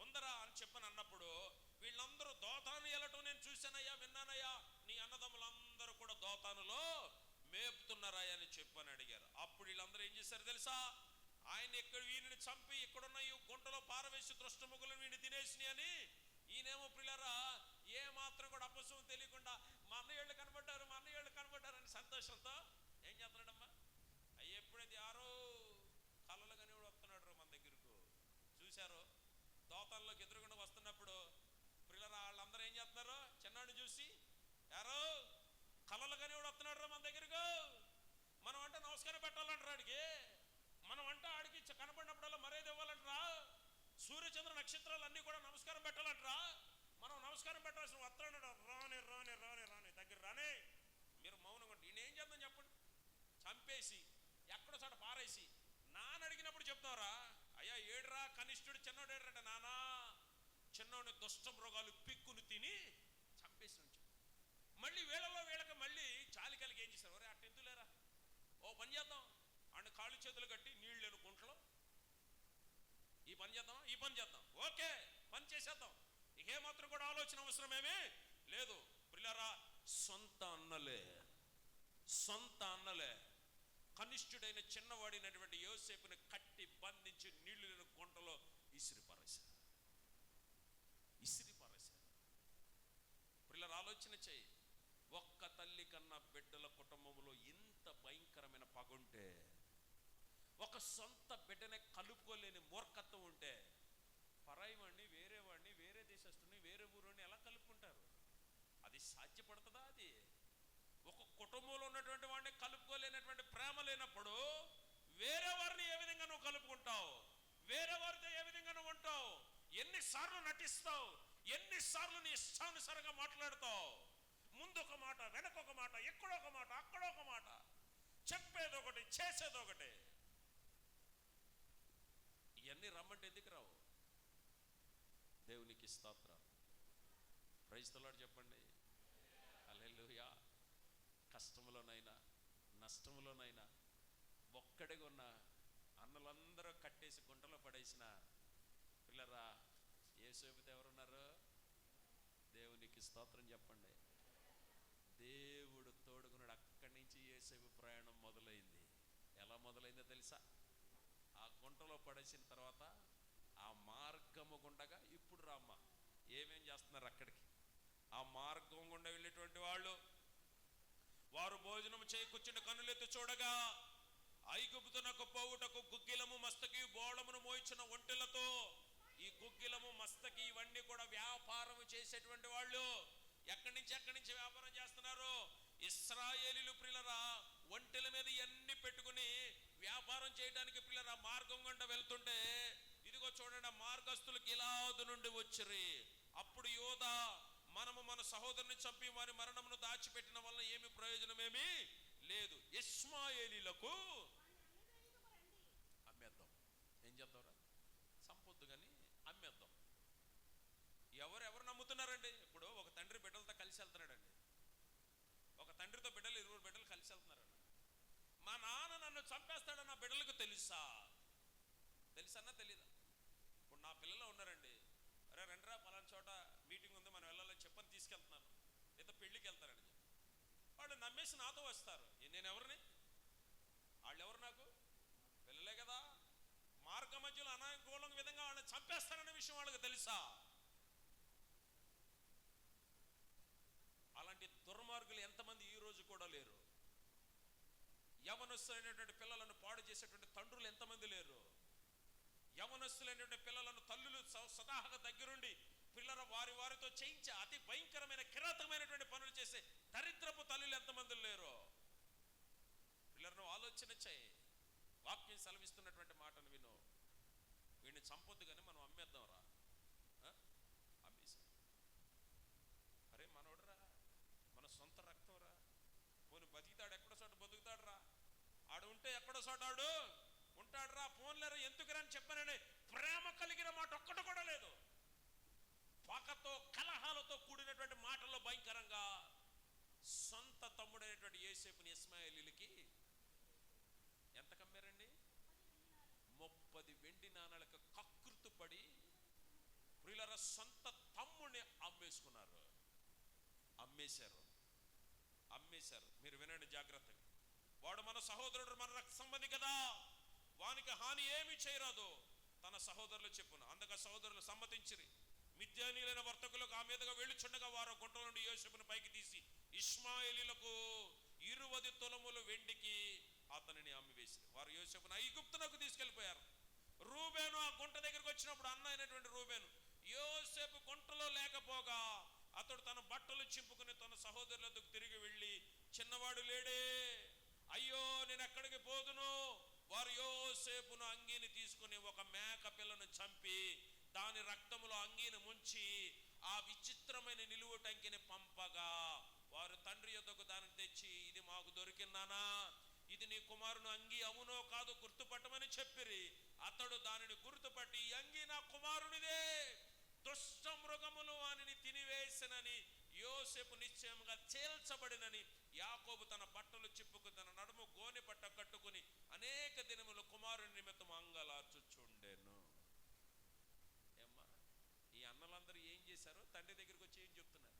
ఉందరా అని చెప్పని అన్నప్పుడు వీళ్ళందరూ దోతాను వెళ్ళటం నేను చూశానయ్యా, విన్నానయ్యా, నీ అన్నదమ్ములందరూ కూడా దోతానులో మేపుతున్నారా అని చెప్పని అడిగారు. అప్పుడు వీళ్ళందరూ ఏం చేశారు తెలుసా? ఆయన వీరిని చంపి ఇక్కడున్న ఈ గుంటలో పారవేసి దృష్టముగులను వీడిని తినేసి అని. ఈయనేమో పిల్లరా ఏ మాత్రం కూడా అపశం తెలియకుండా మా అన్నయ్యళ్ళు కనబడ్డారు అని సంతోషంతో ఏం చేస్తున్నాడమ్మా? అయ్యి ఎప్పుడైతే యారో కళ్ళలు కానీ వస్తున్నాడు మన దగ్గరకు. చూశారు దోతాల్లోకి ఎదురుగుండా వస్తున్నప్పుడు పిల్లరా వాళ్ళందరూ ఏం చేస్తున్నారు? చిన్నాడు చూసి యారో కళ్ళలు కానీ వస్తున్నాడు మన దగ్గరకు. మనం అంటే నమస్కారం పెట్టాలంటారు ఆడికి. మనం అంటే ఆడికి కనపడినప్పుడల్లా మర్యాద ఇవ్వాలంటారా? సూర్యచంద్ర నక్షత్రాలు అన్నీ కూడా నమస్కారం పెట్టాలంటారా? మనం నమస్కారం పెట్టాల్సిన వస్తున్నాడు. రాని దగ్గర రానే. మీరు మౌనంగా ఉంటే ఈయన ఏం చేద్దాం చెప్పండి? చంపేసి ఎక్కడో చోట పారేసి నాన్న అడిగినప్పుడు చెప్తారా? అయ్యా ఏడురా కనిష్ఠుడు, చిన్నోడు ఏడంటే నానా చిన్నోడిని దుష్ట మృగాలు పిక్కులు తిని చంపేసి. మళ్ళీ వీళ్ళకి మళ్ళీ చాలి కలిగి ఏం చేశారు? ఒరే అట్టెందులేరా, ఓ పని చేద్దాం, ఆయన కాళ్ళు చేతులు కట్టి నీళ్ళు లేని గుంటలో ఈ పని చేద్దాం, ఓకే పని చేసేద్దాం, ఇకేమాత్రం కూడా ఆలోచన అవసరమేమీ లేదు. పిల్లరా సొంత అన్నలే కనిష్ఠుడైన చిన్నవాడినటువంటి యోసేపుని కట్టి బంధించి నీళ్లు లేని గుంటలో ఇసిరి పారేశారు. పిల్లలు ఆలోచన చేయి. ఒక్క తల్లి కన్నా బిడ్డల కుటుంబంలో ఇంత భయంకరమైన పగుంటే, ఒక సొంత బిడ్డనే కలుపుకోలేని మూర్ఖత్వం ఉంటే, పరాయి వాడిని వేరే దేశస్తుని వేరే ఊరిని ఎలా కలుపుకుంటారు? అది సాధ్యపడుతుందా? అది ఒక కుటుంబంలో ఉన్నటువంటి వాడిని కలుపుకోలేనటువంటి ప్రేమ లేనప్పుడు వేరే వారిని ఏ విధంగా నువ్వు కలుపుకుంటావు? వేరే వారితో ఏ విధంగా నువ్వు ఉంటావు? ఎన్నిసార్లు నటిస్తావు? ఎన్నిసార్లు నీ ఇష్టానుసారంగా మాట్లాడతావు? ముందొక మాట, వెనకొక మాట, ఎక్కడొక మాట, అక్కడొక మాట, చెప్పేదొకటి చేసేదొకటి. ఇవన్నీ రమ్మంటే ఎందుకు రావు? దేవునికి స్తోత్రం. ప్రైజ్ ది లార్డ్ చెప్పండి. హల్లెలూయా. కష్టంలోనైనా నష్టంలోనైనా ఒక్కడిగా ఉన్న అన్నలందరూ కట్టేసి గుంటలో పడేసిన పిల్లరా యేసేపుతో ఎవరున్నారు? దేవునికి స్తోత్రం చెప్పండి. దేవుడు తోడుగున్నాడు. అక్కడి నుంచి యేసేపు ప్రయాణం మొదలైంది. ఎలా మొదలైందో తెలుసా? ఆ గుంటలో పడేసిన తర్వాత ఆ మార్గము గుండగా ఇప్పుడు రామ్మ ఏమేం చేస్తున్నారు అక్కడికి. ఆ మార్గం గుండా వెళ్ళేటువంటి వాళ్ళు వారు భోజనం చేయి కూర్చుని కన్నులెత్తి చూడగా ఐగుప్తునకు పోవుటకు గుగ్గిలము మస్తకి బోళమును మోయించిన ఒంటెలతో, ఈ గుగ్గిలము మస్తకి ఇవన్నీ కూడా వ్యాపారం చేసేటువంటి వాళ్ళు. ఎక్కడి నుంచి వ్యాపారం చేస్తున్నారు? ఇశ్రాయేలీలు ప్రియులరా ఒంటెల మీద ఇవన్నీ పెట్టుకుని వ్యాపారం చేయడానికి ప్రియులరా మార్గం గుండా వెళ్తుంటే ఇదిగో చూడండి, మార్గస్తులు గిలాదు నుండి వచ్చిరి. అప్పుడు యోధా, మనము మన సహోదరుని చంపి వారి మరణమును దాచిపెట్టిన వలన ఏమి ప్రయోజనమేమీ లేదు. ఇష్మాయేలీలకు అమ్మేద్దాం. ఏం చేద్దాంరా? సంపొద్దు కానీ అమ్మేద్దాం. ఎవరెవరు నమ్ముతున్నారండి? ఇప్పుడు ఒక తండ్రి బిడ్డలతో కలిసి వెళ్తున్నాడండి. ఒక తండ్రితో బిడ్డలు 20 బిడ్డలు కలిసి వెళ్తున్నారండి. మా నాన్న నన్ను చంపేస్తాడని నా బిడ్డలకు తెలుసా తెలీదా? ఇప్పుడు నా పిల్లలు ఉన్నారండి, అరే రండిరా పలానా చోట మీటింగ్ ఉంది మనం వెళ్ళాలని చెప్పని తీసుకెళ్తున్నాను, లేదా పెళ్ళికి వెళ్తారని చెప్పి వాళ్ళు నమ్మేసి నాతో వస్తారు. నేను ఎవరిని? వాళ్ళు ఎవరు? నాకు పిల్లలే కదా. మార్గ మధ్యలో అనానుకూలం విధంగా వాళ్ళని చంపేస్తారనే విషయం వాళ్ళకి తెలుసా? అలాంటి దుర్మార్గులు ఎంతమంది ఈ రోజు కూడా లేరు? యవనస్తులైనటువంటి పిల్లలను పాడు చేసేటువంటి తండ్రులు ఎంతమంది లేరు? యవనస్తులైనటువంటి పిల్లలను తల్లులు సదాహగా దగ్గరుండి పిల్లల వారితో చేయించే అతి భయంకరమైన కిరాతకమైనటువంటి పనులు చేసే దరిద్రపు తల్లులు ఎంతమంది లేరు? పిల్లలను ఆలోచన చేయి. వాక్యం సెలవిస్తున్నటువంటి మాటను విను. వీడిని చంపొద్దు కానీ మనం అమ్మేద్దాం రా. అమ్మేసి అరే మనోడరా, మన సొంత రక్తం రా, పోనీ బతికితాడు ఎక్కడో చోట బతుకుతాడు రా, ఆడు ఉంటే ఎక్కడో చోట ఆడు ఉంటాడు రా, ఫోన్లేరు ఎందుకు రా అని చెప్పానని ప్రేమ కలిగిన మాట ఒక్కటి కూడా లేదు. పాకతో కలహాలతో కూడినటువంటి మాటల్లో భయంకరంగా సొంత తమ్ముడైనటువంటి యోసేపుని ఇష్మాయేలీలకి ఎంత కమ్మారండి? 30 వెండి నాణాలకు కకృతుపడి ప్రియులారా సొంత తమ్ముడిని అమ్మేశారు. మీరు వినండి జాగ్రత్తగా. వాడు మన సహోదరుడు, మన రక్త సంబంధి కదా, వానికి హాని ఏమి చేయరాదు తన సహోదరులు చెప్పును. అందుక సహోదరులు సమ్మతించిరి. మిద్యానీయులైన వర్తకులకు ఆ మీదుగా వెళ్ళుచుండగా వారు గుంటల నుండి యోసేపును పైకి తీసి ఇష్మాయేలీలకు 20 తులములు వెండికి అతనిని అమ్మివేసి వారు యోసేపును ఐగుప్తునకు తీసుకెళ్లిపోయారు. రూబేను ఆ గుంట దగ్గరికి వచ్చినప్పుడు అన్న అయినటువంటి రూబేను యోసేపు గుంటలో లేకపోగా అతడు తన బట్టలు చింపుకుని తన సహోదరులకు తిరిగి వెళ్ళి, చిన్నవాడు లేడే, అయ్యో నేను ఎక్కడికి పోదును. వారు యోసేపును అంగీని తీసుకుని ఒక మేక పిల్లను చంపి దాని రక్తములో అంగీని ముంచి ఆ విచిత్రమైన నిలువుటంకిని పంపగా వారు తండ్రి యొద్దకు దానిని తెచ్చి, ఇది మాకు దొరికిందానా, ఇది నీ కుమారుని అంగీ అవునో కాదో గుర్తుపట్టమని చెప్పిరి. అతడు దానిని గుర్తుపట్టి, ఈ అంగీ నా కుమారునిదే, దుష్ట మృగములు వానిని తినివేసినని యోసేపు నిశ్చయముగా చేల్చబడినని యాకోబు తన బట్టలు చిప్పుకు తన నడుము గోనె పట్ట కట్టుకుని అనేక దినములు కుమారుని నిమిత్తం అంగలార్చుచుండెను. ఏమ్మా, ఈ అన్నలందరూ ఏం చేశారు? తండ్రి దగ్గరికి వచ్చి ఏం చెప్తున్నారు?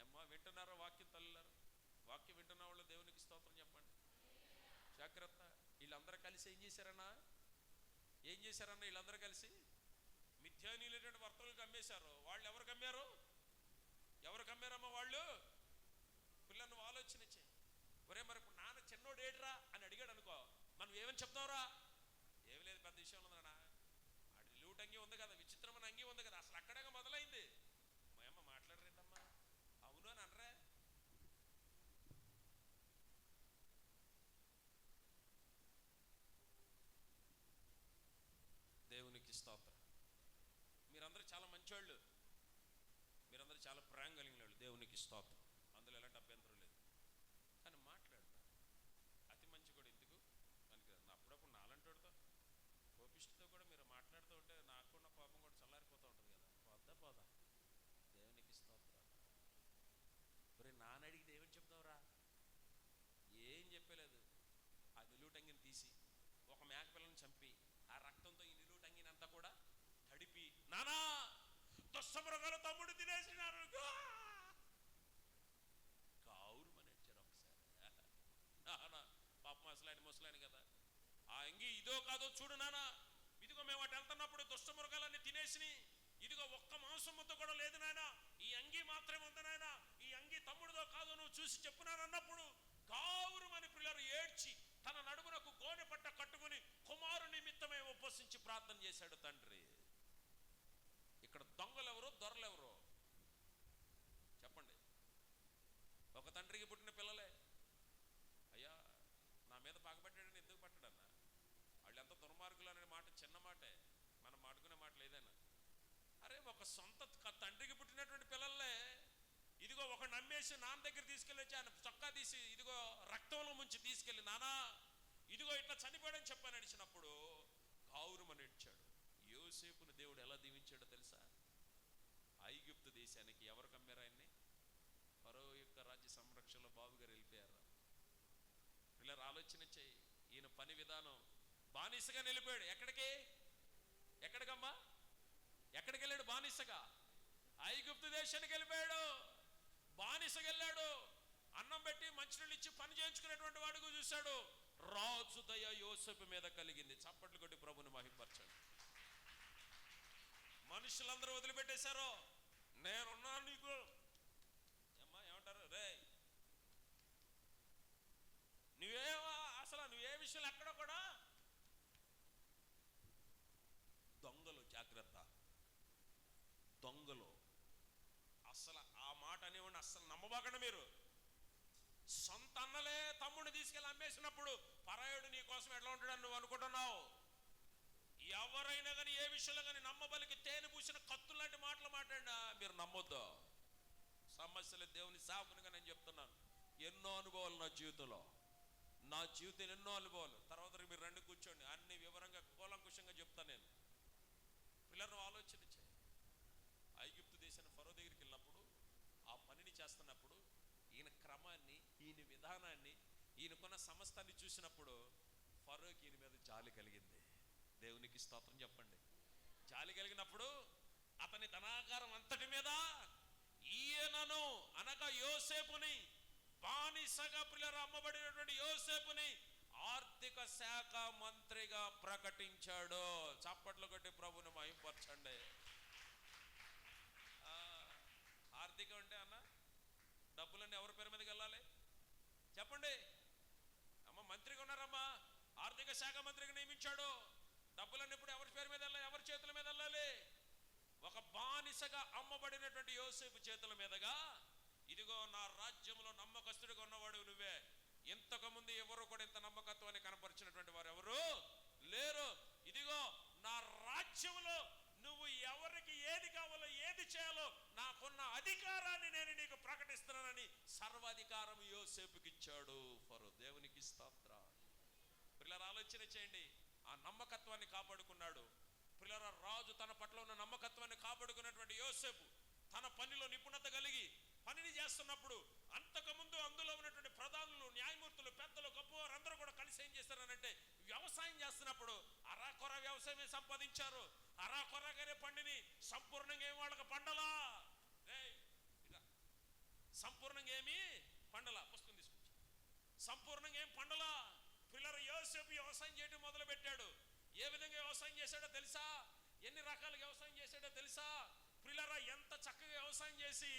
ఏమ్మా వింటున్నారా వాక్యం? తల్లులారు వాక్యం వింటున్న వాళ్ళు దేవునికి స్తోత్రం చెప్పండి. జాగ్రత్త. వీళ్ళందరూ కలిసి ఏం చేశారన్నా వీళ్ళందరూ కలిసి మిథ్యానీయులైనటువంటి వర్తకులకు అమ్మేశారు. వాళ్ళు ఎవరికి అమ్మారమ్మా? వాళ్ళు పిల్లలను ఆలోచన చేయి. ఒరే మరి ఇప్పుడు నాన్న చిన్నోడు ఏడ్రా అని అడిగాడు అనుకో, మనం ఏమని చెప్తావురా? ఏమి లేదు, పెద్ద విషయం ఉందన్నా, ఆడి లూట్ అంగీ ఉంది కదా, విచిత్రమైన అంగీ ఉంది కదా, అసలు అక్కడే మొదలైంది. మా అమ్మ మాట్లాడరేంటమ్మా? అవును అని అనరా? దేవునికి స్తోత్రం. మీరందరూ చాలా మంచివాళ్ళు, మీరందరూ చాలా ప్రేమ కలిగిన వాళ్ళు. దేవునికి స్తోత్రం. అందులో ఎలాంటి అభ్యంతరం లేదు. కానీ మాట్లాడతారు అతి మంచి కూడా ఎందుకు మనకి అప్పుడప్పుడు నాలంటోడితో కోపిష్టితో కూడా మీరు మాట్లాడుతూ ఉంటే నాకు కూడా కోపం కూడా చల్లారిపోతూ పోదా? దేవునికి స్తోత్రం. మరి నాన్న అడిగితే ఏమని చెప్తావురా? ఏం చెప్పలేదు. ఆ నిలువుటంగిని తీసి ఒక మేక పిల్లని చంపి ఆ రక్తంతో ఈ నిలువుటంగిని అంతా కూడా తడిపి, నానా దుష్టమృగాలు తమ్ముడు తినేసినారు, కావురుమని వచ్చారు ఒకసారి. నాన్న పాపం ముసలాయన కదా, ఆ అంగి ఇదో కాదో చూడు నాన్న, ఇదిగో మేము అటు వెళ్తున్నప్పుడు దుష్టమృగాలన్నీ తినేసి, ఇదిగో ఒక్క మాంసం ముద్ద కూడా లేదు నాయన, ఈ అంగి మాత్రమే ఉంది నాయన, ఈ అంగి తమ్ముడిదో కాదో నువ్వు చూసి చెప్పునానన్నప్పుడు కావురుమని పిల్లలు ఏడ్చి తన నడుమునకు గోనె పట్ట కట్టుకుని కుమారు నిమిత్తమే ఉపవసించి ప్రార్థన చేశాడు తండ్రి. ఇక్కడ దొంగలెవరు, దొరలెవరు చెప్పండి? ఒక తండ్రికి పుట్టిన పిల్లలే. అయ్యా నా మీద పగబట్టాడని ఎందుకు పట్టాడన్నా? వాళ్ళు ఎంత దుర్మార్గులు అనే మాట చిన్న మాటే, మనం మాడుకునే మాట లేదన్నా. అరే ఒక సొంత తండ్రికి పుట్టినటువంటి పిల్లలే ఇదిగో ఒక నమ్మేసి నాన్న దగ్గర తీసుకెళ్ళి వచ్చి ఆయన చొక్కా తీసి ఇదిగో రక్తంలో ముంచి తీసుకెళ్ళి, నానా ఇదిగో ఇట్లా చనిపోయాడని చెప్పని అడిచినప్పుడు కావురుమని ఏడ్చాడు. యోసేపును దేవుడు ఎలా దీవించాడో తెలుసా? ఐగుప్తు దేశానికి ఎవరు కమ్మారు ఆయన్ని? ఫరో యొక్క రాజ్య సంరక్షణలో బాబుగారు వెళ్ళిపోయారు. పిల్లలు ఆలోచన చేయి. ఈయన పని విధానం బానిసగా నిలిపాడు. ఎక్కడికమ్మా? ఎక్కడికి వెళ్ళాడు? బానిసగా ఐగుప్తు దేశానికి వెళ్ళిపోయాడు. బానిసగా వెళ్ళాడు. అన్నం పెట్టి మంచినీళ్ళు ఇచ్చి పని చేయించుకునేటువంటి వాడుకు చూశాడు. రాజు దయ యోసేపు మీద కలిగింది. చప్పట్లు కొట్టి ప్రభుని మహిమపరచండి. మనుషులందరూ వదిలిపెట్టేశారు. నేనున్నాను నీకు అమ్మా ఏమంటారు? రే నువ్వే విషయాలు ఎక్కడ కూడా దొంగలు, జాగ్రత్త దొంగలు. అసలు ఆ మాట అనేవాడిని అస్సలు నమ్మబాకండి మీరు. సొంత అన్నలే తమ్ముడిని తీసుకెళ్ళి అమ్మేసినప్పుడు పరాయుడు నీ కోసం ఎట్లా ఉంటాడని నువ్వు అనుకుంటున్నావు? ఎవరైనా కానీ ఏ విషయంలో కానీ నమ్మబలికి తేనె పూసిన కత్తులు లాంటి మాటలు మాట్లాడినా మీరు నమ్మొద్దు. సమస్యలు దేవుని సాకునిగా నేను చెప్తున్నాను. ఎన్నో అనుభవాలు నా జీవితం ఎన్నో అనుభవాలు. తర్వాత మీరు రండి కూర్చోండి, అన్ని వివరంగా కూలంకుషంగా చెప్తాను నేను. పిల్లలు ఆలోచన చేయి. ఐగుప్తు దేశాన్ని ఫరో దగ్గరికి వెళ్ళినప్పుడు ఆ పనిని చేస్తున్నప్పుడు ఈయన క్రమాన్ని, ఈయన విధానాన్ని, ఈయనకున్న సమస్తాన్ని చూసినప్పుడు ఫరోకి ఈయన మీద జాలి కలిగింది. దేవునికి స్తోత్రం చెప్పండి. జాలి కలిగినప్పుడు అతని ధనాకారం అంతటి మీద ఈయనను అనగా యోసేపుని బానిసగా పిల్లలు అమ్మబడినటువంటి యోసేపుని ఆర్థిక శాఖ మంత్రిగా ప్రకటించాడు. చప్పట్లు కొట్టి ప్రభుని మహిమపరచండి. ఆర్థికం అంటే అన్న డబ్బులన్నీ ఎవరి పేరు మీదకి వెళ్ళాలి చెప్పండి? అమ్మ మంత్రిగా ఉన్నారమ్మా, ఆర్థిక శాఖ మంత్రిగా నియమించాడు. డబ్బులన్నీ ఇప్పుడు ఎవరి పేరు మీద వెళ్ళాలి? ఎవరి చేతుల మీద వెళ్ళాలి? ఒక బానిసగా అమ్మబడినటువంటి యోసేపు చేతుల మీదుగా ఇదిగో నా రాజ్యంలో నమ్మకస్తుడిగా ఉన్నవాడు నువ్వే. ఇంతకు ముందు ఎవరు కూడా ఇంత నమ్మకత్వాన్ని కనపరిచినటువంటి వారు ఎవరు లేరు. ఇదిగో నా రాజ్యంలో నువ్వు ఎవరికి ఏది కావాలో ఏది చేయాలో నాకున్న అధికారాన్ని నేను నీకు ప్రకటిస్తున్నానని సర్వాధికారం యోసేపుకి ఇచ్చాడు ఫరో. దేవునికి స్తోత్రం. పిల్లలు ఆలోచన చేయండి. ఆ నమ్మకత్వాన్ని కాపాడుకున్నాడు. పిల్లల రాజు తన పట్ల ఉన్న నమ్మకత్వాన్ని కాపాడుకున్నటువంటి యోసేపు తన పనిలో నిపుణత కలిగి పనిని చేస్తున్నప్పుడు అంతకుముందు అందులో ఉన్నటువంటి ప్రధానులు, న్యాయమూర్తులు, పెద్దలు, గొప్పవారు అందరూ కూడా కలిసి ఏం చేస్తారనంటే వ్యవసాయం చేస్తున్నప్పుడు అరాకొర వ్యవసాయమే సంపాదించారు. అరాకొరగానే పండిని సంపూర్ణంగా ఏమి వాళ్ళకి పండలా. సంపూర్ణంగా ఏమి పండలా. పుస్తకం తీసుకొచ్చి సంపూర్ణంగా ఏం పండలా. పిల్లలు యోసేపు వ్యవసాయం చేయడం మొదలు పెట్టాడు. ఏ విధంగా వ్యవసాయం చేశాడో తెలుసా? ఎన్ని రకాల వ్యవసాయం చేశాడో తెలుసా? పిల్లరా ఎంత చక్కగా వ్యవసాయం చేసి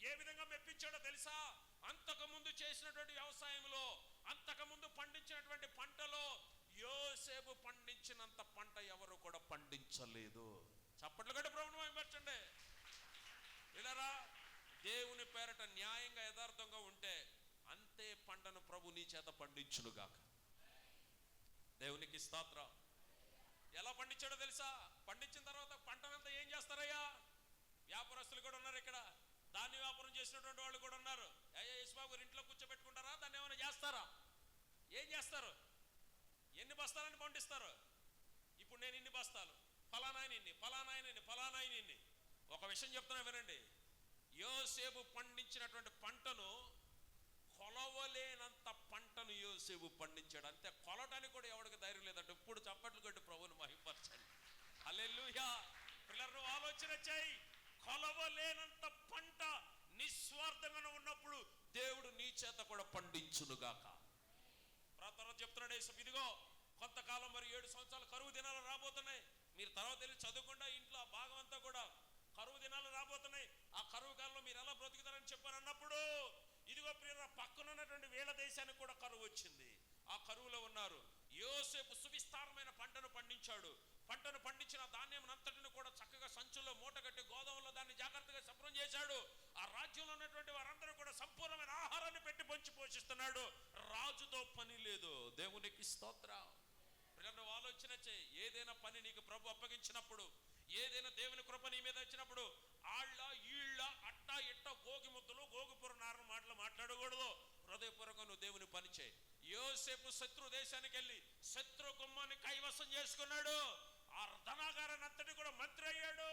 ఏ విధంగా మెప్పించాడో తెలుసా? అంతకుముందు చేసినటువంటి వ్యవసాయంలో, అంతకుముందు పండించినటువంటి పంటలో యోసేపు పండించినంత పంట ఎవరు కూడా పండించలేదు. చప్పట్లు కొట్టి ప్రభువుని మహిమపరచండి. పిల్లరా దేవుని పేరట న్యాయంగా యథార్థంగా ఉంటే అంతే పంటను ప్రభు నీ చేత పండించునుగాక. దేవునికి స్తోత్రం. ఎలా పండించాడో తెలుసా? పండించిన తర్వాత పంటనంతా ఏం చేస్తారయ్యా? వ్యాపారస్తులు కూడా ఉన్నారు ఇక్కడ, ధాన్య వ్యాపారం చేసినటువంటి వాళ్ళు కూడా ఉన్నారు. అయ్యా యేసుబాబు గారు ఇంట్లో కూర్చోబెట్టుకుంటారా? దాన్ని ఏమైనా చేస్తారా? ఏం చేస్తారు? ఎన్ని బస్తాలని పండిస్తారు? ఇప్పుడు నేను ఇన్ని బస్తాలు, ఫలానాయన ఇన్ని, ఫలానాయన ఇన్ని, ఫలానాయన ఇన్ని. ఒక విషయం చెప్తున్నా వినండి, యోసేపు పండించినటువంటి పంటను కొలవలేనంత పంటను యోసేపు పండించాడు. అంతే, కొలటానికి కూడా ఎవరికి ధైర్యం లేదంటే ఇప్పుడు చప్పట్లు కొట్టి ప్రభువుని మహిమపరచండి. హల్లెలూయా. పిల్లలు ఆలోచన చేయి, కొలవలేనంత పంట నిస్వార్థంగా ఉన్నప్పుడు దేవుడు నీ చేత కూడా పండించునుగాక. తర్వాత చెప్తున్నాడు యేసు, ఇదిగో కొంతకాలం మరి 7 సంవత్సరాలు కరువు దినాలు రాబోతున్నాయి. మీరు తర్వాత వెళ్ళి చదువుకుండా ఇంట్లో ఆ భాగం అంతా కూడా కరువు దినాలు రాబోతున్నాయి. ఆ కరువు కాలంలో మీరు ఎలా బ్రతుకుతారని చెప్పారు అన్నప్పుడు, ఇదిగో ప్రియుల పక్కన ఉన్నటువంటి వీళ్ళ దేశానికి కూడా కరువు వచ్చింది. ఆ కరువులో ఉన్నారు. యోసేపు సువిస్తారమైన పంటను పండించాడు. పంటను పండించిన ధాన్యం అంతటిని కూడా చక్కగా సంచుల్లో మూటగట్టి గోదాములో దాన్ని జాగ్రత్తగా శుభ్రం చేశాడు. ఆ రాజ్యంలో ఉన్నటువంటి వారందరూ కూడా సంపూర్ణమైన ఆహారాన్ని పెట్టి పంచి పోషిస్తున్నాడు. రాజుతో పని లేదు. దేవునికి స్తోత్రం. పిల్లలు ఆలోచన చేయి, ఏదైనా పని నీకు ప్రభు అప్పగించినప్పుడు, ఏదైనా దేవుని కృప నీ మీద వచ్చినప్పుడు ఆళ్ళ ఈళ్ళ అట్ట ఇట్ట గోగి ముద్దలు గోగుపుర నారణ మాటలు మాట్లాడకూడదు. హృదయపూర్వకంగా నువ్వు దేవుని పని చేయి. యోసేపు శత్రు దేశానికి వెళ్ళి శత్రు గుమ్మాన్ని కైవసం చేసుకున్నాడు. ఆ ధనాగారాన్ని అంతటి కూడా మంత్రి అయ్యాడు.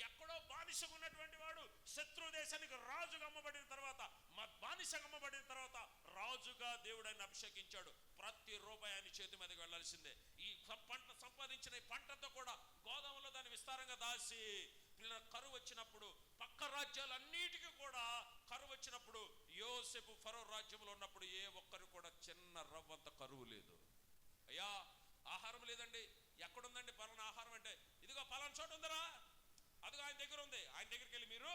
ఎక్కడో బానిసగా ఉన్నటువంటి వాడు శత్రు దేశానికి రాజుగా అమ్మబడిన తర్వాత, బానిసగా అమ్మబడిన తర్వాత రాజుగా దేవుడు ఆయన అభిషేకించాడు. ప్రతి రూపాయి ఆయన చేతి మీదకి వెళ్ళాల్సిందే. ఈ పంట సంపాదించిన ఈ పంటతో కూడా గోదాములో దాన్ని విస్తారంగా దాచి, పిల్లల కరువు వచ్చినప్పుడు పక్క రాజ్యాలన్నిటికీ కూడా కరువు వచ్చినప్పుడు, యోసేపు ఫరో రాజ్యంలో ఉన్నప్పుడు ఏ ఒక్కరు కూడా చిన్న రవ్వంత కరువు లేదు. అయ్యా ఆహారం లేదండి, ఎక్కడుందండి పలానా ఆహారం అంటే, ఇదిగో పలానా చోట ఉందరా, అదిగో ఆయన దగ్గర ఉంది, ఆయన దగ్గరికి వెళ్ళి మీరు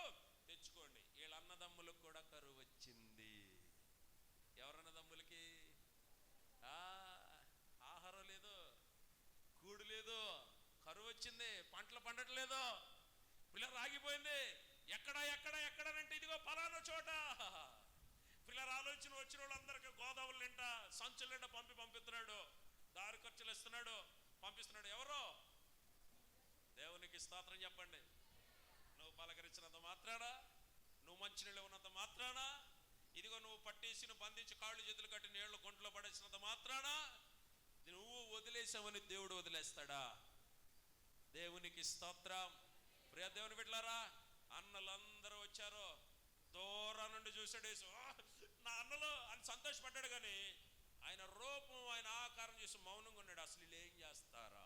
తెచ్చుకోండి. వీళ్ళ అన్నదమ్ములకు కూడా కరువు వచ్చింది. ఎవరన్నదమ్ములకి ఆహారం లేదు, కూడు లేదు, కరువు వచ్చింది, పంటలు పండట్లేదు, పిల్లలు ఆగిపోయింది. ఎక్కడంటే ఇదిగో పలానా చోట. పిల్లలు ఆలోచన వచ్చిన వాళ్ళందరికీ గోదావరి నింట సంచుల నింట పంపిస్తున్నాడు. దారి ఖర్చులు ఇస్తున్నాడు, పంపిస్తున్నాడు. ఎవరో దేవునికి స్తోత్రం చెప్పండి. నువ్వు పలకరించినంత మాత్రాన, నువ్వు మంచినీళ్ళు ఉన్నంత మాత్రాన, ఇదిగో నువ్వు పట్టేసి బంధించి కాళ్ళు చేతులు కట్టి నీళ్లు గుంటలో పడేసినంత మాత్రాన నువ్వు వదిలేసావని దేవుడు వదిలేస్తాడా? దేవునికి స్తోత్రం. ప్రియ దేవుని బిడ్డలారా, అన్నలందరూ వచ్చారు. దూరం నుండి చూశాడు యేసు, నా అన్నలు అని సంతోషపడ్డాడు. కానీ ఆయన రూపం, ఆయన ఆకారం చూసి మౌనంగా ఉన్నాడు. అసలు వీళ్ళు ఏం చేస్తారా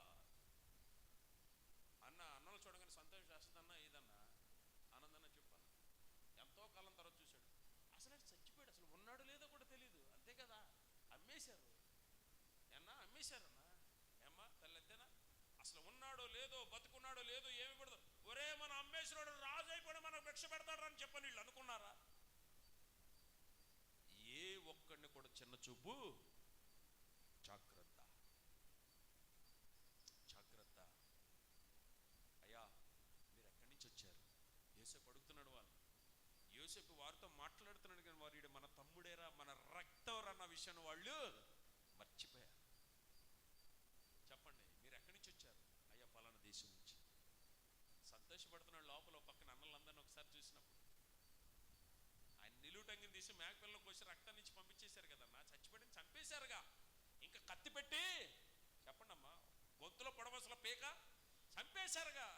అన్నలు చూడగానే సంతోషం చేస్తుందన్నా, ఏదన్నా ఆనందన్నా చెప్పాను. ఎంతో కాలం తర్వాత చూశాడు. అసలు చచ్చిపోయాడు, అసలు ఉన్నాడు లేదో కూడా తెలియదు. అంతే కదా, అమ్మేశారు అమ్మేశారన్నా. ఏమ్మా తల్లి, అంతేనా? అసలు ఉన్నాడో లేదో, బతుకున్నాడో లేదో ఏమి పడదు. ఒరే మన అమ్మేశ్వరుడు రాజు అయిపోయి మనకు భిక్ష పెడతాడు అని చెప్పని వీళ్ళు అనుకున్నారా? ఏ ఒక్కడిని కూడా చిన్న చూపు. జాగ్రత్త. అయ్యా మీరు ఎక్కడి నుంచి వచ్చారు? యోసేపు అడుగుతున్నాడు వాళ్ళు. యోసేపు వారితో మాట్లాడుతున్నాడు, కానీ వారు మన తమ్ముడేరా, మన రక్తం అన్న విషయాన్ని వాళ్ళు మర్చిపోయారు. చెప్పండి, మీరు ఎక్కడి నుంచి వచ్చారు? అయ్యా పలానా దేశం నుంచి. సంతోషపడుతున్నాడు. లోపల పక్కన అన్నలందరినీ ఒకసారి చూసినప్పుడు ఆయన నిలువుటంగిని తీసి మేకపిల్లలకు వచ్చి రక్తం నుంచి పంపించేశారు కదన్నా, చచ్చిపోయి చంపేశారుగా. ఇంకా కత్తి పెట్టి చెప్పండి అమ్మా, గొంతులో పొడవసల పీక చంపేశారుగా.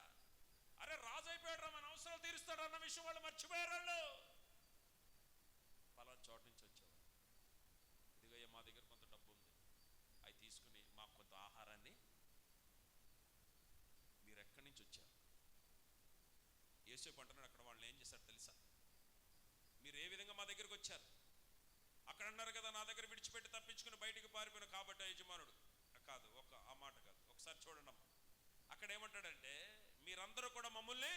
అరే రాజు అయిపోయాడు, మన అవసరాలు తీరుస్తాడు అన్న విషయం వాళ్ళు మర్చిపోయారు. వాళ్ళు పలానా చోట నుంచి వచ్చేవారు. ఇదిగో మా దగ్గర కొంత డబ్బు ఉంది, అవి తీసుకుని మాకు కొంత ఆహారాన్ని. మీరు ఎక్కడి నుంచి వచ్చారు? యేసేపు అంటున్నాడు, అక్కడ వాళ్ళని ఏం చేశారు తెలుసా? మీరు ఏ విధంగా మా దగ్గరకు వచ్చారు? అక్కడ అన్నారు కదా, నా దగ్గర విడిచిపెట్టి తప్పించుకుని బయటికి పారిపోయిన కాబట్టి యజమానుడు కాదు. ఆ మాట కాదు, ఒకసారి చూడండి అమ్మా. అక్కడ ఏమంటాడంటే, మీరందరూ కూడా మమ్మల్ని